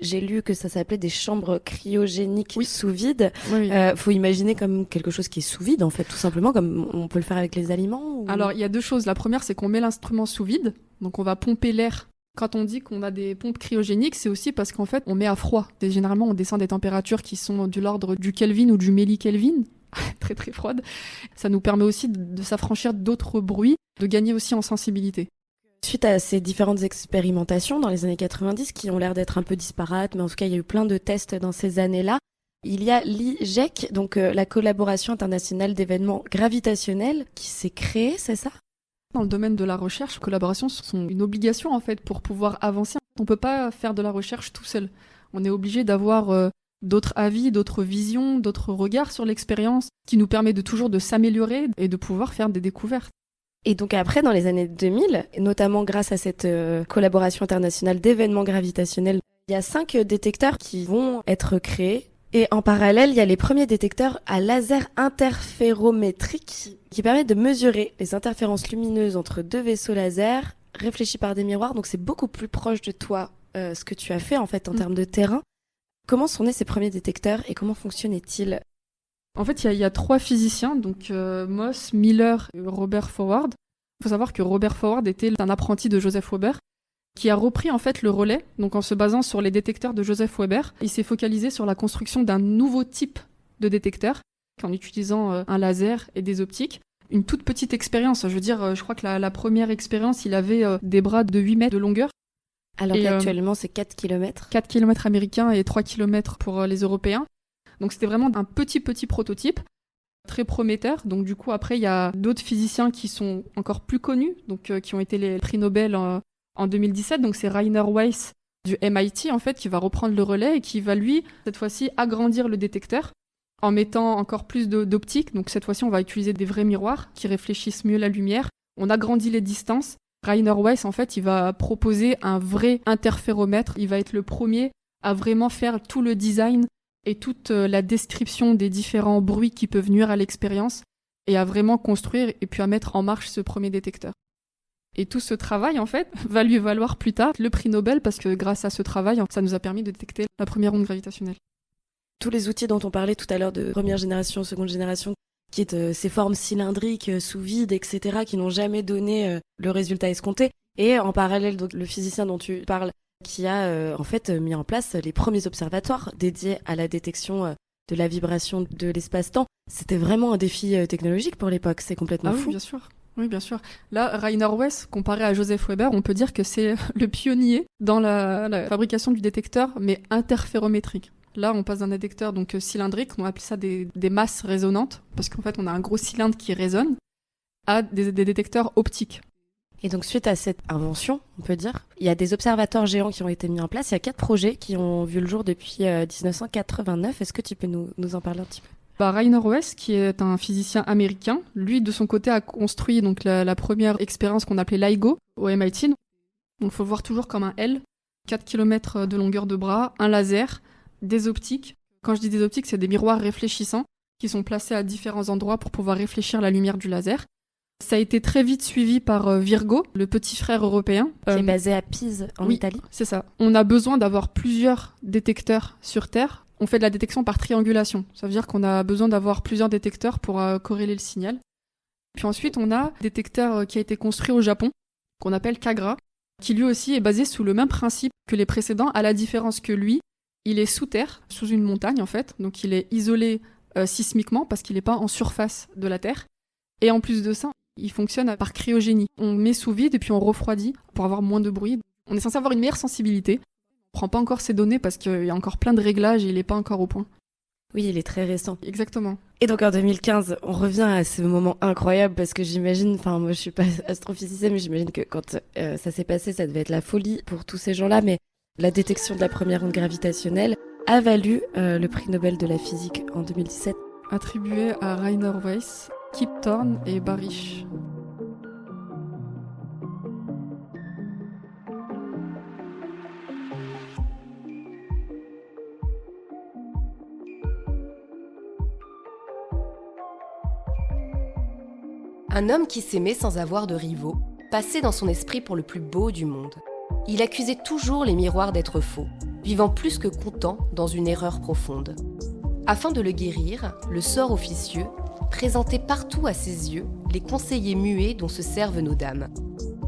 j'ai lu que ça s'appelait des chambres cryogéniques sous vide. Oui. Faut imaginer comme quelque chose qui est sous vide en fait, tout simplement, comme on peut le faire avec les aliments. Alors il y a 2 choses. La première, c'est qu'on met l'instrument sous vide, donc on va pomper l'air. Quand on dit qu'on a des pompes cryogéniques, c'est aussi parce qu'en fait on met à froid. Et généralement on descend des températures qui sont de l'ordre du Kelvin ou du millikelvin, très très froides. Ça nous permet aussi de s'affranchir d'autres bruits, de gagner aussi en sensibilité. Suite à ces différentes expérimentations dans les années 90 qui ont l'air d'être un peu disparates, mais en tout cas il y a eu plein de tests dans ces années-là, il y a l'IGEC, donc la collaboration internationale d'événements gravitationnels qui s'est créée, c'est ça ? Dans le domaine de la recherche, les collaborations sont une obligation en fait pour pouvoir avancer. On ne peut pas faire de la recherche tout seul. On est obligé d'avoir d'autres avis, d'autres visions, d'autres regards sur l'expérience, qui nous permet de toujours de s'améliorer et de pouvoir faire des découvertes. Et donc après, dans les années 2000, et notamment grâce à cette collaboration internationale d'événements gravitationnels, il y a 5 détecteurs qui vont être créés. Et en parallèle, il y a les premiers détecteurs à laser interférométrique qui permettent de mesurer les interférences lumineuses entre 2 vaisseaux laser réfléchis par des miroirs. Donc c'est beaucoup plus proche de toi ce que tu as fait en fait en termes de terrain. Comment sont nés ces premiers détecteurs et comment fonctionnaient-ils ? En fait, il y a 3 physiciens, donc Moss, Miller et Robert Forward. Il faut savoir que Robert Forward était un apprenti de Joseph Weber, qui a repris en fait le relais, donc en se basant sur les détecteurs de Joseph Weber. Il s'est focalisé sur la construction d'un nouveau type de détecteur, en utilisant un laser et des optiques. Une toute petite expérience, je veux dire, je crois que la première expérience, il avait des bras de 8 mètres de longueur. Alors qu'actuellement, c'est 4 km. 4 km américains et 3 km pour les Européens. Donc c'était vraiment un petit prototype, très prometteur. Donc du coup, après, il y a d'autres physiciens qui sont encore plus connus, donc qui ont été les prix Nobel en 2017. Donc c'est Rainer Weiss du MIT, en fait, qui va reprendre le relais et qui va, lui, cette fois-ci, agrandir le détecteur en mettant encore plus d'optique. Donc cette fois-ci, on va utiliser des vrais miroirs qui réfléchissent mieux la lumière. On agrandit les distances. Rainer Weiss, en fait, il va proposer un vrai interféromètre. Il va être le premier à vraiment faire tout le design et toute la description des différents bruits qui peuvent nuire à l'expérience et à vraiment construire et puis à mettre en marche ce premier détecteur. Et tout ce travail, en fait, va lui valoir plus tard le prix Nobel parce que grâce à ce travail, ça nous a permis de détecter la première onde gravitationnelle. Tous les outils dont on parlait tout à l'heure de première génération, seconde génération, qui est ces formes cylindriques, sous vide, etc., qui n'ont jamais donné le résultat escompté. Et en parallèle, donc, le physicien dont tu parles, qui a en fait mis en place les premiers observatoires dédiés à la détection de la vibration de l'espace-temps. C'était vraiment un défi technologique pour l'époque, c'est complètement fou. Oui, bien sûr. Oui, bien sûr. Là, Rainer Weiss, comparé à Joseph Weber, on peut dire que c'est le pionnier dans la fabrication du détecteur, mais interférométrique. Là, on passe d'un détecteur donc cylindrique, on appelle ça des masses résonantes, parce qu'en fait, on a un gros cylindre qui résonne, à des détecteurs optiques. Et donc, suite à cette invention, on peut dire, il y a des observatoires géants qui ont été mis en place. Il y a 4 projets qui ont vu le jour depuis 1989. Est-ce que tu peux nous en parler un petit peu ? Rainer Weiss, qui est un physicien américain, lui, de son côté, a construit donc la première expérience qu'on appelait LIGO au MIT. Donc, il faut le voir toujours comme un L, 4 km de longueur de bras, un laser, des optiques. Quand je dis des optiques, c'est des miroirs réfléchissants qui sont placés à différents endroits pour pouvoir réfléchir la lumière du laser. Ça a été très vite suivi par Virgo, le petit frère européen. Qui est basé à Pise, en Italie. C'est ça. On a besoin d'avoir plusieurs détecteurs sur Terre. On fait de la détection par triangulation. Ça veut dire qu'on a besoin d'avoir plusieurs détecteurs pour corréler le signal. Puis ensuite, on a un détecteur qui a été construit au Japon, qu'on appelle Kagra, qui lui aussi est basé sous le même principe que les précédents, à la différence que lui, il est sous terre, sous une montagne en fait. Donc il est isolé sismiquement parce qu'il n'est pas en surface de la Terre. Et en plus de ça, il fonctionne par cryogénie. On met sous vide et puis on refroidit pour avoir moins de bruit. On est censé avoir une meilleure sensibilité. On prend pas encore ces données parce qu'il y a encore plein de réglages et il n'est pas encore au point. Oui, il est très récent. Exactement. Et donc en 2015, on revient à ce moment incroyable parce que j'imagine, enfin moi je suis pas astrophysicienne, mais j'imagine que quand ça s'est passé, ça devait être la folie pour tous ces gens-là. Mais la détection de la première onde gravitationnelle a valu le prix Nobel de la physique en 2017. Attribué à Rainer Weiss, Kip Thorne et Barish. Un homme qui s'aimait sans avoir de rivaux, passait dans son esprit pour le plus beau du monde. Il accusait toujours les miroirs d'être faux, vivant plus que content dans une erreur profonde. Afin de le guérir, le sort officieux présentait partout à ses yeux les conseillers muets dont se servent nos dames.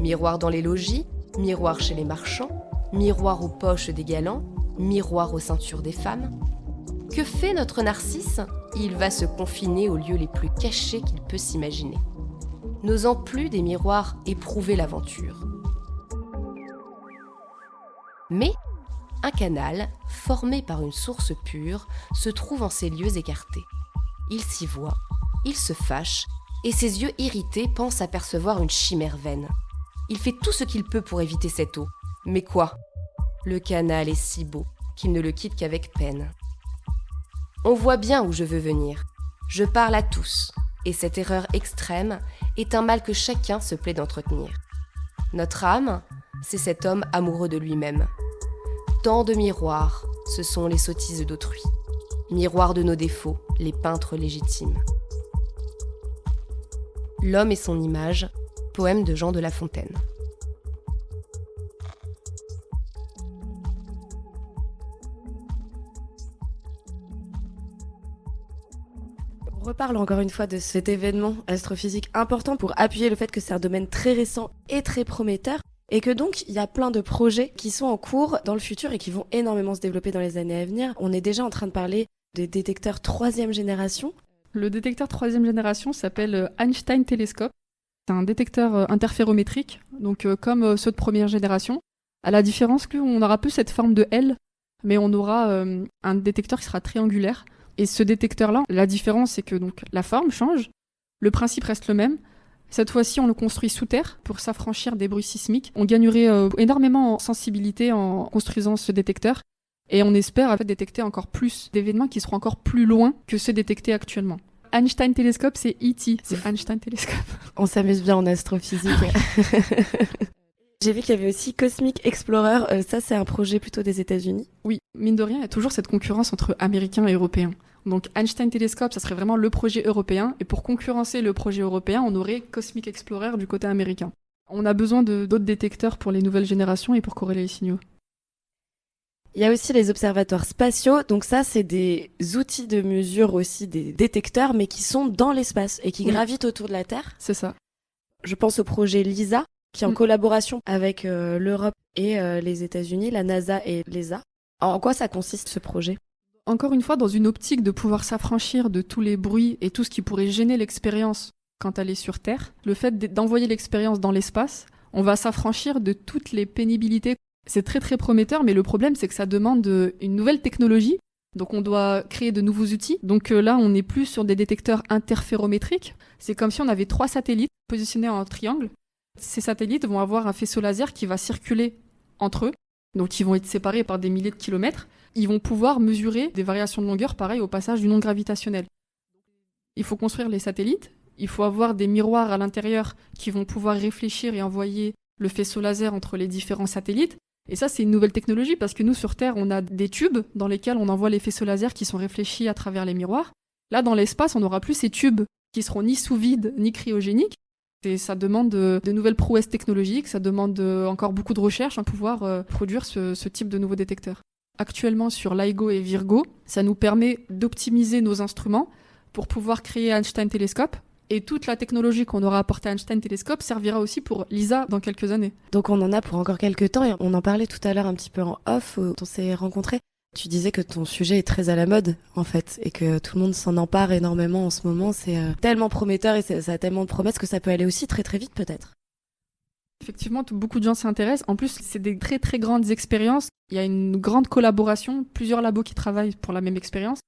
Miroir dans les logis, miroir chez les marchands, miroir aux poches des galants, miroir aux ceintures des femmes. Que fait notre Narcisse ? Il va se confiner aux lieux les plus cachés qu'il peut s'imaginer, n'osant plus des miroirs éprouver l'aventure. Mais un canal, formé par une source pure, se trouve en ces lieux écartés. Il s'y voit, il se fâche, et ses yeux irrités pensent apercevoir une chimère vaine. Il fait tout ce qu'il peut pour éviter cette eau. Mais quoi ? Le canal est si beau qu'il ne le quitte qu'avec peine. On voit bien où je veux venir. Je parle à tous, et cette erreur extrême est un mal que chacun se plaît d'entretenir. Notre âme, c'est cet homme amoureux de lui-même. Tant de miroirs, ce sont les sottises d'autrui. Miroirs de nos défauts, les peintres légitimes. L'homme et son image, poème de Jean de La Fontaine. On reparle encore une fois de cet événement astrophysique important pour appuyer le fait que c'est un domaine très récent et très prometteur et que donc il y a plein de projets qui sont en cours dans le futur et qui vont énormément se développer dans les années à venir. On est déjà en train de parler des détecteurs 3e génération. Le détecteur 3e génération s'appelle Einstein Telescope. C'est un détecteur interférométrique, donc comme ceux de première génération. À la différence qu'on n'aura plus cette forme de L, mais on aura un détecteur qui sera triangulaire. Et ce détecteur-là, la différence, c'est que donc, la forme change, le principe reste le même. Cette fois-ci, on le construit sous terre pour s'affranchir des bruits sismiques. On gagnerait énormément en sensibilité en construisant ce détecteur. Et on espère en fait, détecter encore plus d'événements qui seront encore plus loin que ceux détectés actuellement. Einstein Telescope, c'est E.T., c'est Einstein Telescope. On s'amuse bien en astrophysique. J'ai vu qu'il y avait aussi Cosmic Explorer, ça c'est un projet plutôt des États-Unis. Oui, mine de rien, il y a toujours cette concurrence entre Américains et Européens. Donc Einstein Telescope, ça serait vraiment le projet européen, et pour concurrencer le projet européen, on aurait Cosmic Explorer du côté américain. On a besoin d'autres détecteurs pour les nouvelles générations et pour corréler les signaux. Il y a aussi les observatoires spatiaux, donc ça c'est des outils de mesure aussi, des détecteurs, mais qui sont dans l'espace et qui gravitent autour de la Terre. C'est ça. Je pense au projet LISA, qui est en collaboration avec l'Europe et les États-Unis, la NASA et l'ESA. En quoi ça consiste ce projet ? Encore une fois, dans une optique de pouvoir s'affranchir de tous les bruits et tout ce qui pourrait gêner l'expérience quand elle est sur Terre, le fait d'envoyer l'expérience dans l'espace, on va s'affranchir de toutes les pénibilités. C'est très très prometteur, mais le problème c'est que ça demande une nouvelle technologie. Donc on doit créer de nouveaux outils. Donc là, on n'est plus sur des détecteurs interférométriques. C'est comme si on avait 3 satellites positionnés en triangle. Ces satellites vont avoir un faisceau laser qui va circuler entre eux, donc ils vont être séparés par des milliers de kilomètres. Ils vont pouvoir mesurer des variations de longueur, pareil au passage d'une onde gravitationnelle. Il faut construire les satellites, il faut avoir des miroirs à l'intérieur qui vont pouvoir réfléchir et envoyer le faisceau laser entre les différents satellites. Et ça, c'est une nouvelle technologie parce que nous, sur Terre, on a des tubes dans lesquels on envoie les faisceaux laser qui sont réfléchis à travers les miroirs. Là, dans l'espace, on n'aura plus ces tubes qui seront ni sous vide ni cryogéniques. Et ça demande de nouvelles prouesses technologiques, ça demande encore beaucoup de recherche pour pouvoir produire ce type de nouveaux détecteurs. Actuellement, sur LIGO et Virgo, ça nous permet d'optimiser nos instruments pour pouvoir créer Einstein Telescope. Et toute la technologie qu'on aura apportée à Einstein Telescope servira aussi pour LISA dans quelques années. Donc on en a pour encore quelques temps, et on en parlait tout à l'heure un petit peu en off, où on s'est rencontrés. Tu disais que ton sujet est très à la mode, en fait, et que tout le monde s'en empare énormément en ce moment. C'est tellement prometteur et ça a tellement de promesses que ça peut aller aussi très très vite, peut-être. Effectivement, beaucoup de gens s'y intéressent. En plus, c'est des très très grandes expériences. Il y a une grande collaboration, plusieurs labos qui travaillent pour la même expérience.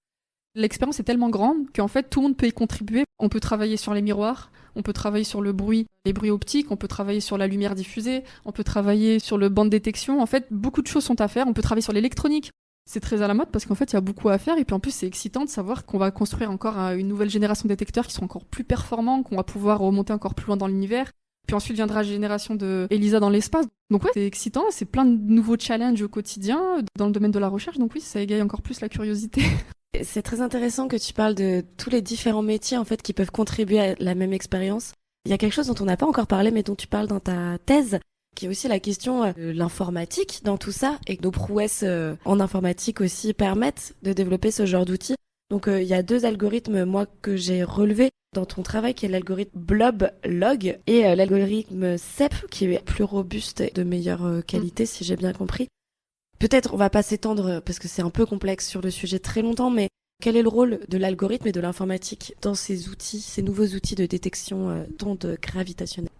L'expérience est tellement grande qu'en fait, tout le monde peut y contribuer. On peut travailler sur les miroirs, on peut travailler sur le bruit, les bruits optiques, on peut travailler sur la lumière diffusée, on peut travailler sur le banc de détection. En fait, beaucoup de choses sont à faire. On peut travailler sur l'électronique. C'est très à la mode parce qu'en fait, il y a beaucoup à faire. Et puis en plus, c'est excitant de savoir qu'on va construire encore une nouvelle génération de détecteurs qui seront encore plus performants, qu'on va pouvoir remonter encore plus loin dans l'univers. Puis ensuite viendra la génération de ELISA dans l'espace. Donc ouais, c'est excitant, c'est plein de nouveaux challenges au quotidien dans le domaine de la recherche. Donc oui, ça égaye encore plus la curiosité. C'est très intéressant que tu parles de tous les différents métiers en fait qui peuvent contribuer à la même expérience. Il y a quelque chose dont on n'a pas encore parlé mais dont tu parles dans ta thèse, qui est aussi la question de l'informatique dans tout ça, et que nos prouesses en informatique aussi permettent de développer ce genre d'outils. Donc il y a 2 algorithmes moi que j'ai relevés dans ton travail, qui est l'algorithme Blob-Log et l'algorithme CEP, qui est plus robuste et de meilleure qualité si j'ai bien compris. Peut-être on va pas s'étendre parce que c'est un peu complexe sur le sujet très longtemps, mais quel est le rôle de l'algorithme et de l'informatique dans ces outils, ces nouveaux outils de détection d'ondes gravitationnelles ?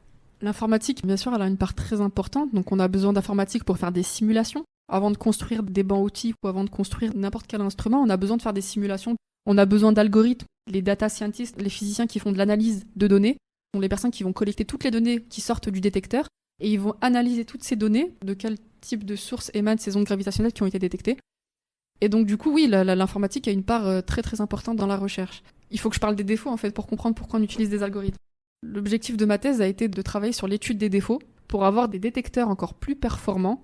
L'informatique, bien sûr, elle a une part très importante. Donc on a besoin d'informatique pour faire des simulations. Avant de construire des bancs outils ou avant de construire n'importe quel instrument, on a besoin de faire des simulations. On a besoin d'algorithmes. Les data scientists, les physiciens qui font de l'analyse de données, sont les personnes qui vont collecter toutes les données qui sortent du détecteur et ils vont analyser toutes ces données, de quel type de source émanent ces ondes gravitationnelles qui ont été détectées. Et donc du coup, oui, l'informatique a une part très très importante dans la recherche. Il faut que je parle des défauts en fait pour comprendre pourquoi on utilise des algorithmes. L'objectif de ma thèse a été de travailler sur l'étude des défauts. Pour avoir des détecteurs encore plus performants,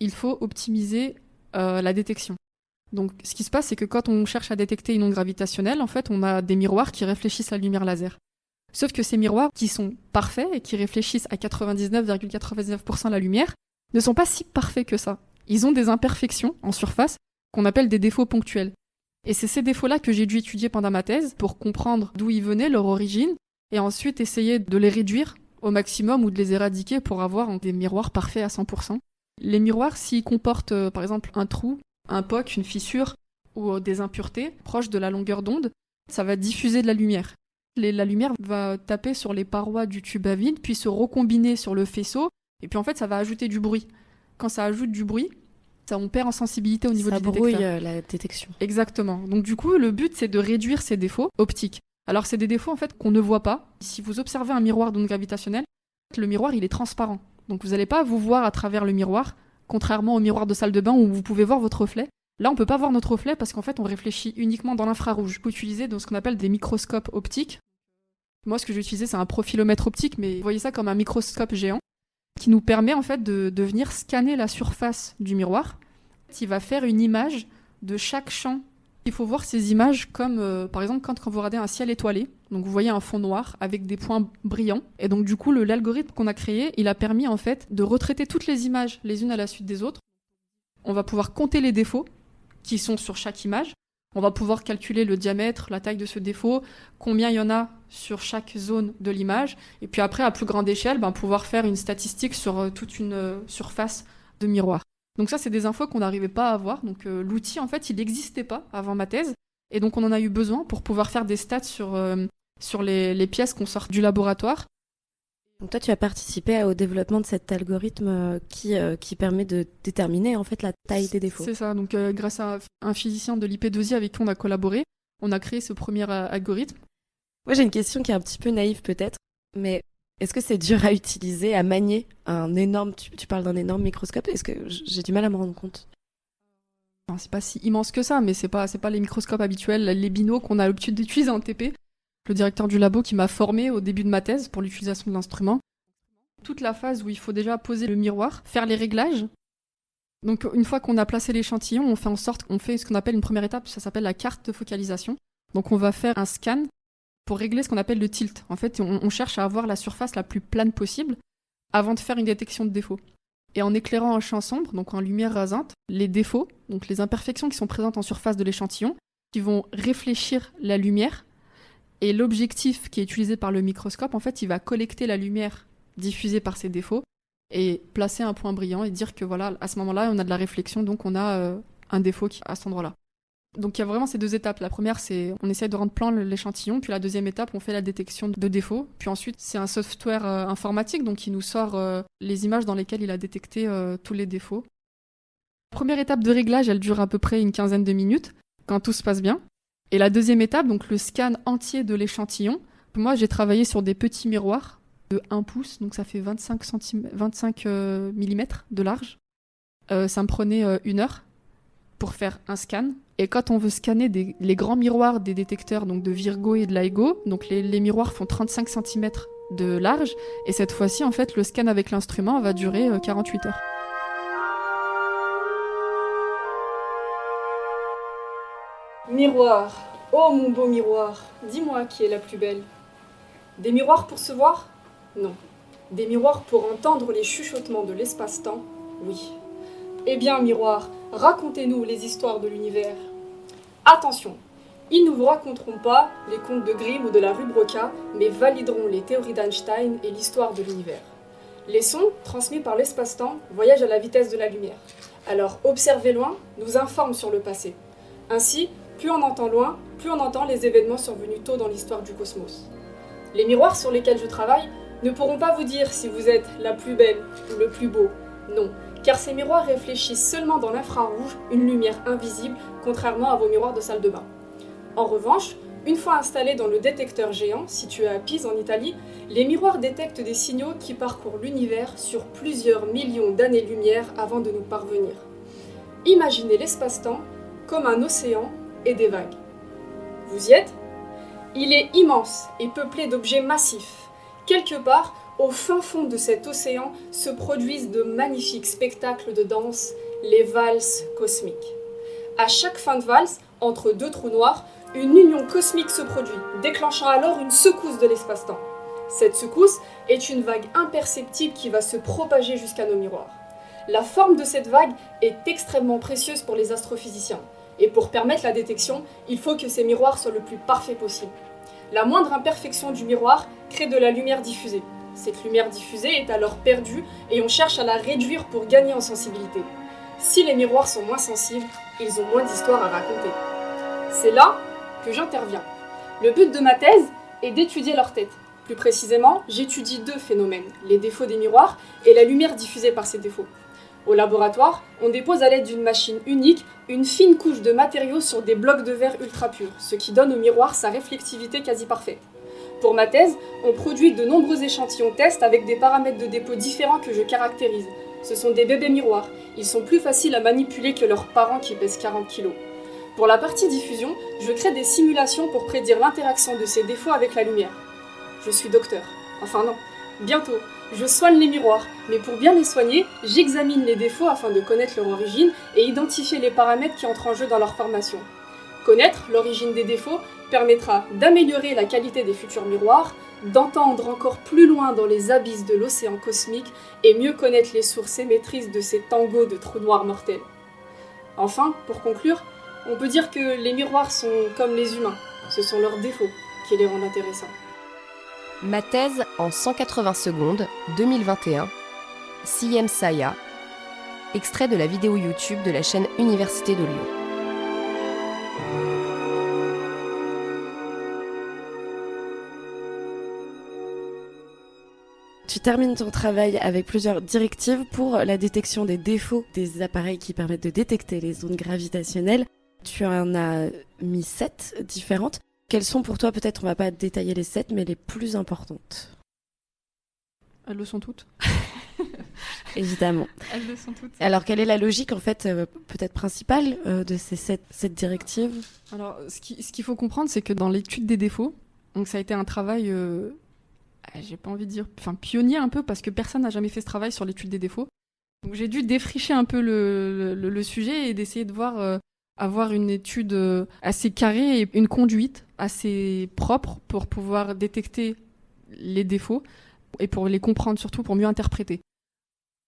il faut optimiser la détection. Donc ce qui se passe, c'est que quand on cherche à détecter une onde gravitationnelle, en fait, on a des miroirs qui réfléchissent la lumière laser. Sauf que ces miroirs, qui sont parfaits et qui réfléchissent à 99,99% la lumière, ne sont pas si parfaits que ça. Ils ont des imperfections en surface qu'on appelle des défauts ponctuels. Et c'est ces défauts-là que j'ai dû étudier pendant ma thèse pour comprendre d'où ils venaient, leur origine, et ensuite essayer de les réduire au maximum ou de les éradiquer pour avoir des miroirs parfaits à 100%. Les miroirs, s'ils comportent par exemple un trou, un poc, une fissure ou des impuretés proches de la longueur d'onde, ça va diffuser de la lumière. La lumière va taper sur les parois du tube à vide, puis se recombiner sur le faisceau, et puis en fait ça va ajouter du bruit. Quand ça ajoute du bruit, on perd en sensibilité au niveau du détecteur. Ça brouille la détection. Exactement. Donc du coup, le but c'est de réduire ces défauts optiques. Alors c'est des défauts en fait qu'on ne voit pas. Si vous observez un miroir d'onde gravitationnelle, le miroir il est transparent. Donc vous n'allez pas vous voir à travers le miroir, contrairement au miroir de salle de bain où vous pouvez voir votre reflet. Là, on peut pas voir notre reflet parce qu'en fait, on réfléchit uniquement dans l'infrarouge. Il faut utiliser ce qu'on appelle des microscopes optiques. Moi, ce que j'ai utilisé, c'est un profilomètre optique, mais vous voyez ça comme un microscope géant qui nous permet en fait de venir scanner la surface du miroir. Il va faire une image de chaque champ. Il faut voir ces images comme, par exemple, quand vous regardez un ciel étoilé. Donc, vous voyez un fond noir avec des points brillants. Et donc, du coup, l'algorithme qu'on a créé, il a permis en fait de retraiter toutes les images les unes à la suite des autres. On va pouvoir compter les défauts qui sont sur chaque image. On va pouvoir calculer le diamètre, la taille de ce défaut, combien il y en a sur chaque zone de l'image. Et puis après, à plus grande échelle, pouvoir faire une statistique sur toute une surface de miroir. Donc ça, c'est des infos qu'on n'arrivait pas à avoir. Donc l'outil, en fait, il n'existait pas avant ma thèse. Et donc on en a eu besoin pour pouvoir faire des stats sur les pièces qu'on sort du laboratoire. Donc toi, tu as participé au développement de cet algorithme qui permet de déterminer en fait la taille des défauts. C'est ça. Donc grâce à un physicien de l'IP2I avec qui on a collaboré, on a créé ce premier algorithme. Moi, j'ai une question qui est un petit peu naïve peut-être, mais est-ce que c'est dur à utiliser, à manier un énorme... Tu parles d'un énorme microscope, est-ce que j'ai du mal à me rendre compte? Non, c'est pas si immense que ça, mais c'est pas les microscopes habituels, les binos qu'on a l'habitude d'utiliser en TP. Le directeur du labo qui m'a formé au début de ma thèse pour l'utilisation de l'instrument. Toute la phase où il faut déjà poser le miroir, faire les réglages. Donc une fois qu'on a placé l'échantillon, on fait ce qu'on appelle une première étape, ça s'appelle la carte de focalisation. Donc on va faire un scan pour régler ce qu'on appelle le tilt. En fait, on cherche à avoir la surface la plus plane possible avant de faire une détection de défauts. Et en éclairant en champ sombre, donc en lumière rasante, les défauts, donc les imperfections qui sont présentes en surface de l'échantillon, qui vont réfléchir la lumière. Et l'objectif qui est utilisé par le microscope, en fait, il va collecter la lumière diffusée par ces défauts et placer un point brillant et dire que voilà, à ce moment-là, on a de la réflexion, donc on a un défaut à cet endroit-là. Donc il y a vraiment ces deux étapes. La première, c'est on essaye de rendre plan l'échantillon, puis la deuxième étape, on fait la détection de défauts. Puis ensuite, c'est un software informatique, donc il nous sort les images dans lesquelles il a détecté tous les défauts. La première étape de réglage, elle dure à peu près une quinzaine de minutes, quand tout se passe bien. Et la deuxième étape, donc le scan entier de l'échantillon. Moi, j'ai travaillé sur des petits miroirs de 1 pouce, donc ça fait 25 mm de large. Ça me prenait 1 heure pour faire un scan. Et quand on veut scanner les grands miroirs des détecteurs, donc de Virgo et de LIGO, donc les miroirs font 35 cm de large. Et cette fois-ci, en fait, le scan avec l'instrument va durer 48 heures. Miroir, oh mon beau miroir, dis-moi qui est la plus belle. Des miroirs pour se voir? Non. Des miroirs pour entendre les chuchotements de l'espace-temps? Oui. Eh bien, miroir, racontez-nous les histoires de l'univers. Attention, ils ne vous raconteront pas les contes de Grimm ou de la rue Broca, mais valideront les théories d'Einstein et l'histoire de l'univers. Les sons, transmis par l'espace-temps, voyagent à la vitesse de la lumière. Alors, observer loin nous informe sur le passé. Ainsi, plus on entend loin, plus on entend les événements survenus tôt dans l'histoire du cosmos. Les miroirs sur lesquels je travaille ne pourront pas vous dire si vous êtes la plus belle ou le plus beau. Non, car ces miroirs réfléchissent seulement dans l'infrarouge une lumière invisible, contrairement à vos miroirs de salle de bain. En revanche, une fois installés dans le détecteur géant, situé à Pise en Italie, les miroirs détectent des signaux qui parcourent l'univers sur plusieurs millions d'années-lumière avant de nous parvenir. Imaginez l'espace-temps comme un océan et des vagues. Vous y êtes ? Il est immense et peuplé d'objets massifs. Quelque part, au fin fond de cet océan se produisent de magnifiques spectacles de danse, les valses cosmiques. À chaque fin de valse, entre deux trous noirs, une union cosmique se produit, déclenchant alors une secousse de l'espace-temps. Cette secousse est une vague imperceptible qui va se propager jusqu'à nos miroirs. La forme de cette vague est extrêmement précieuse pour les astrophysiciens. Et pour permettre la détection, il faut que ces miroirs soient le plus parfait possible. La moindre imperfection du miroir crée de la lumière diffusée. Cette lumière diffusée est alors perdue et on cherche à la réduire pour gagner en sensibilité. Si les miroirs sont moins sensibles, ils ont moins d'histoires à raconter. C'est là que j'interviens. Le but de ma thèse est d'étudier leur tête. Plus précisément, j'étudie deux phénomènes, les défauts des miroirs et la lumière diffusée par ces défauts. Au laboratoire, on dépose à l'aide d'une machine unique une fine couche de matériaux sur des blocs de verre ultra purs, ce qui donne au miroir sa réflectivité quasi parfaite. Pour ma thèse, on produit de nombreux échantillons tests avec des paramètres de dépôt différents que je caractérise. Ce sont des bébés miroirs, ils sont plus faciles à manipuler que leurs parents qui pèsent 40 kg. Pour la partie diffusion, je crée des simulations pour prédire l'interaction de ces défauts avec la lumière. Je suis docteur. Enfin non, bientôt. Je soigne les miroirs, mais pour bien les soigner, j'examine les défauts afin de connaître leur origine et identifier les paramètres qui entrent en jeu dans leur formation. Connaître l'origine des défauts permettra d'améliorer la qualité des futurs miroirs, d'entendre encore plus loin dans les abysses de l'océan cosmique et mieux connaître les sources émettrices de ces tangos de trous noirs mortels. Enfin, pour conclure, on peut dire que les miroirs sont comme les humains, ce sont leurs défauts qui les rendent intéressants. Ma thèse en 180 secondes, 2021, Siem Saya, extrait de la vidéo YouTube de la chaîne Université de Lyon. Tu termines ton travail avec plusieurs directives pour la détection des défauts des appareils qui permettent de détecter les ondes gravitationnelles. Tu en as mis 7 différentes. Quelles sont pour toi, peut-être on va pas détailler les 7, mais les plus importantes? Elles le sont toutes. Évidemment. Elles le sont toutes. Alors, quelle est la logique, en fait, peut-être principale de ces 7 directives? Alors, ce qu'il faut comprendre, c'est que dans l'étude des défauts, donc ça a été un travail, j'ai pas envie de dire, pionnier un peu, parce que personne n'a jamais fait ce travail sur l'étude des défauts. Donc j'ai dû défricher un peu le sujet et d'essayer de voir... avoir une étude assez carrée et une conduite assez propre pour pouvoir détecter les défauts et pour les comprendre surtout, pour mieux interpréter.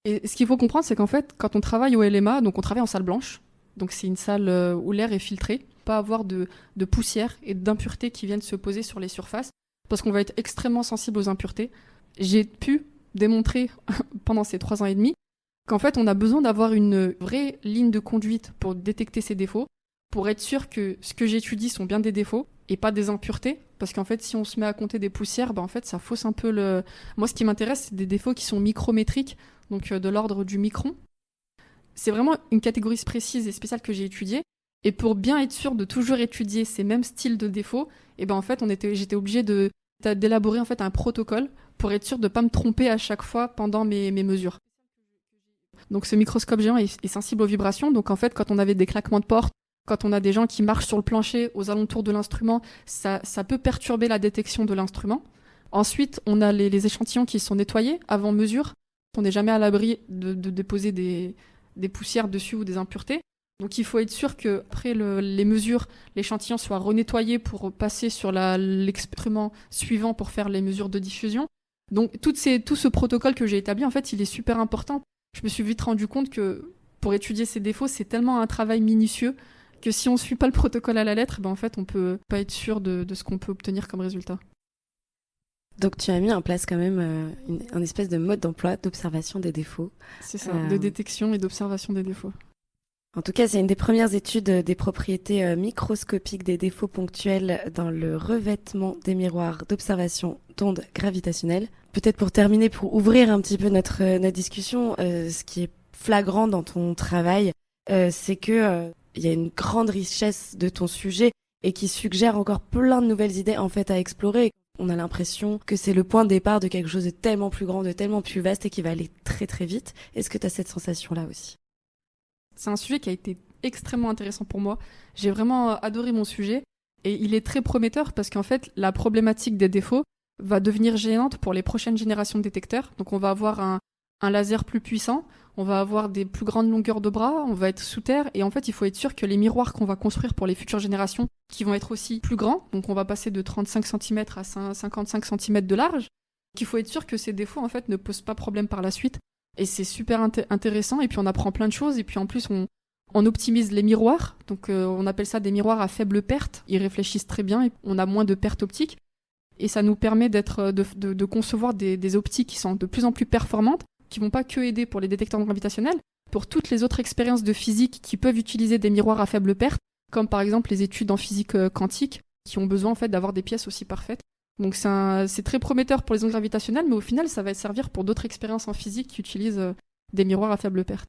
Et ce qu'il faut comprendre, c'est qu'en fait, quand on travaille au LMA, donc on travaille en salle blanche, donc c'est une salle où l'air est filtré, pas avoir de poussière et d'impuretés qui viennent se poser sur les surfaces, parce qu'on va être extrêmement sensible aux impuretés. J'ai pu démontrer pendant ces 3 ans et demi qu'en fait, on a besoin d'avoir une vraie ligne de conduite pour détecter ces défauts, pour être sûr que ce que j'étudie sont bien des défauts et pas des impuretés. Parce qu'en fait, si on se met à compter des poussières, en fait, ça fausse un peu le... Moi, ce qui m'intéresse, c'est des défauts qui sont micrométriques, donc de l'ordre du micron. C'est vraiment une catégorie précise et spéciale que j'ai étudiée. Et pour bien être sûr de toujours étudier ces mêmes styles de défauts, en fait, j'étais obligée d'élaborer en fait, un protocole pour être sûr de ne pas me tromper à chaque fois pendant mes mesures. Donc ce microscope géant est sensible aux vibrations. Donc en fait, quand on avait des claquements de porte, quand on a des gens qui marchent sur le plancher aux alentours de l'instrument, ça peut perturber la détection de l'instrument. Ensuite, on a les échantillons qui sont nettoyés avant mesure. On n'est jamais à l'abri de déposer des poussières dessus ou des impuretés. Donc il faut être sûr qu'après les mesures, l'échantillon soit renettoyé pour passer sur l'instrument suivant pour faire les mesures de diffusion. Donc tout ce protocole que j'ai établi, en fait, il est super important. Je me suis vite rendu compte que pour étudier ces défauts, c'est tellement un travail minutieux que si on ne suit pas le protocole à la lettre, en fait, on peut pas être sûr de ce qu'on peut obtenir comme résultat. Donc tu as mis en place quand même un espèce de mode d'emploi d'observation des défauts. C'est ça, de détection et d'observation des défauts. En tout cas, c'est une des premières études des propriétés microscopiques des défauts ponctuels dans le revêtement des miroirs d'observation d'ondes gravitationnelles. Peut-être pour terminer, pour ouvrir un petit peu notre discussion, ce qui est flagrant dans ton travail, c'est que il y a une grande richesse de ton sujet et qui suggère encore plein de nouvelles idées en fait à explorer. On a l'impression que c'est le point de départ de quelque chose de tellement plus grand, de tellement plus vaste et qui va aller très très vite. Est-ce que tu as cette sensation-là aussi ? C'est un sujet qui a été extrêmement intéressant pour moi. J'ai vraiment adoré mon sujet et il est très prometteur parce qu'en fait, la problématique des défauts va devenir géante pour les prochaines générations de détecteurs. Donc on va avoir un laser plus puissant, on va avoir des plus grandes longueurs de bras, on va être sous terre et en fait, il faut être sûr que les miroirs qu'on va construire pour les futures générations, qui vont être aussi plus grands, donc on va passer de 35 cm à 55 cm de large, qu'il faut être sûr que ces défauts en fait ne posent pas problème par la suite. Et c'est super intéressant et puis on apprend plein de choses et puis en plus on optimise les miroirs, donc on appelle ça des miroirs à faible perte, ils réfléchissent très bien et on a moins de pertes optiques et ça nous permet de concevoir des optiques qui sont de plus en plus performantes, qui vont pas que aider pour les détecteurs gravitationnels, pour toutes les autres expériences de physique qui peuvent utiliser des miroirs à faible perte, comme par exemple les études en physique quantique, qui ont besoin en fait d'avoir des pièces aussi parfaites. Donc c'est très prometteur pour les ondes gravitationnelles, mais au final ça va servir pour d'autres expériences en physique qui utilisent des miroirs à faible perte.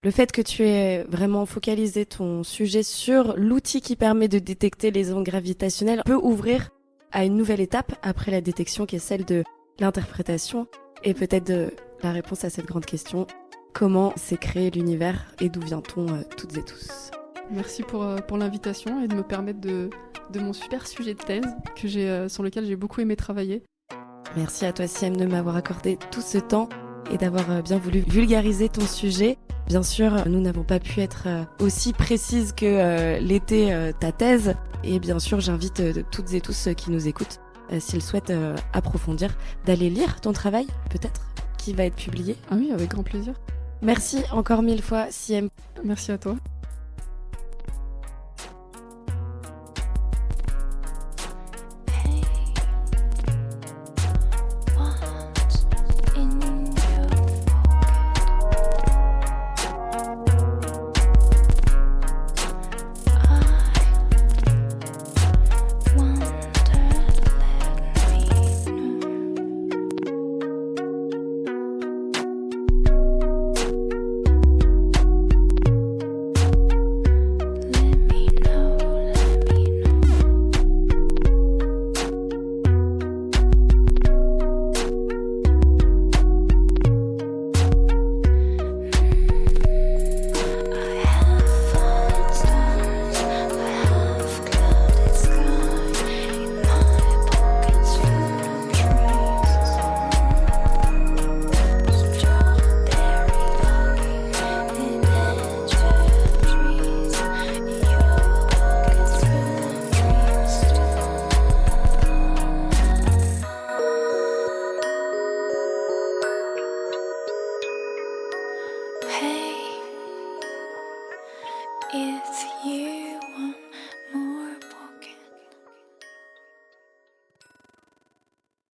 Le fait que tu aies vraiment focalisé ton sujet sur l'outil qui permet de détecter les ondes gravitationnelles peut ouvrir à une nouvelle étape après la détection qui est celle de l'interprétation et peut-être de la réponse à cette grande question: comment s'est créé l'univers et d'où vient-on toutes et tous? Merci pour l'invitation et de me permettre de mon super sujet de thèse sur lequel j'ai beaucoup aimé travailler. Merci à toi Siem de m'avoir accordé tout ce temps et d'avoir bien voulu vulgariser ton sujet. Bien sûr, nous n'avons pas pu être aussi précises que l'était ta thèse et bien sûr j'invite toutes et tous ceux qui nous écoutent, s'ils souhaitent approfondir, d'aller lire ton travail peut-être, qui va être publié. Ah oui, avec grand plaisir. Merci encore 1000 fois Siem. Merci à toi.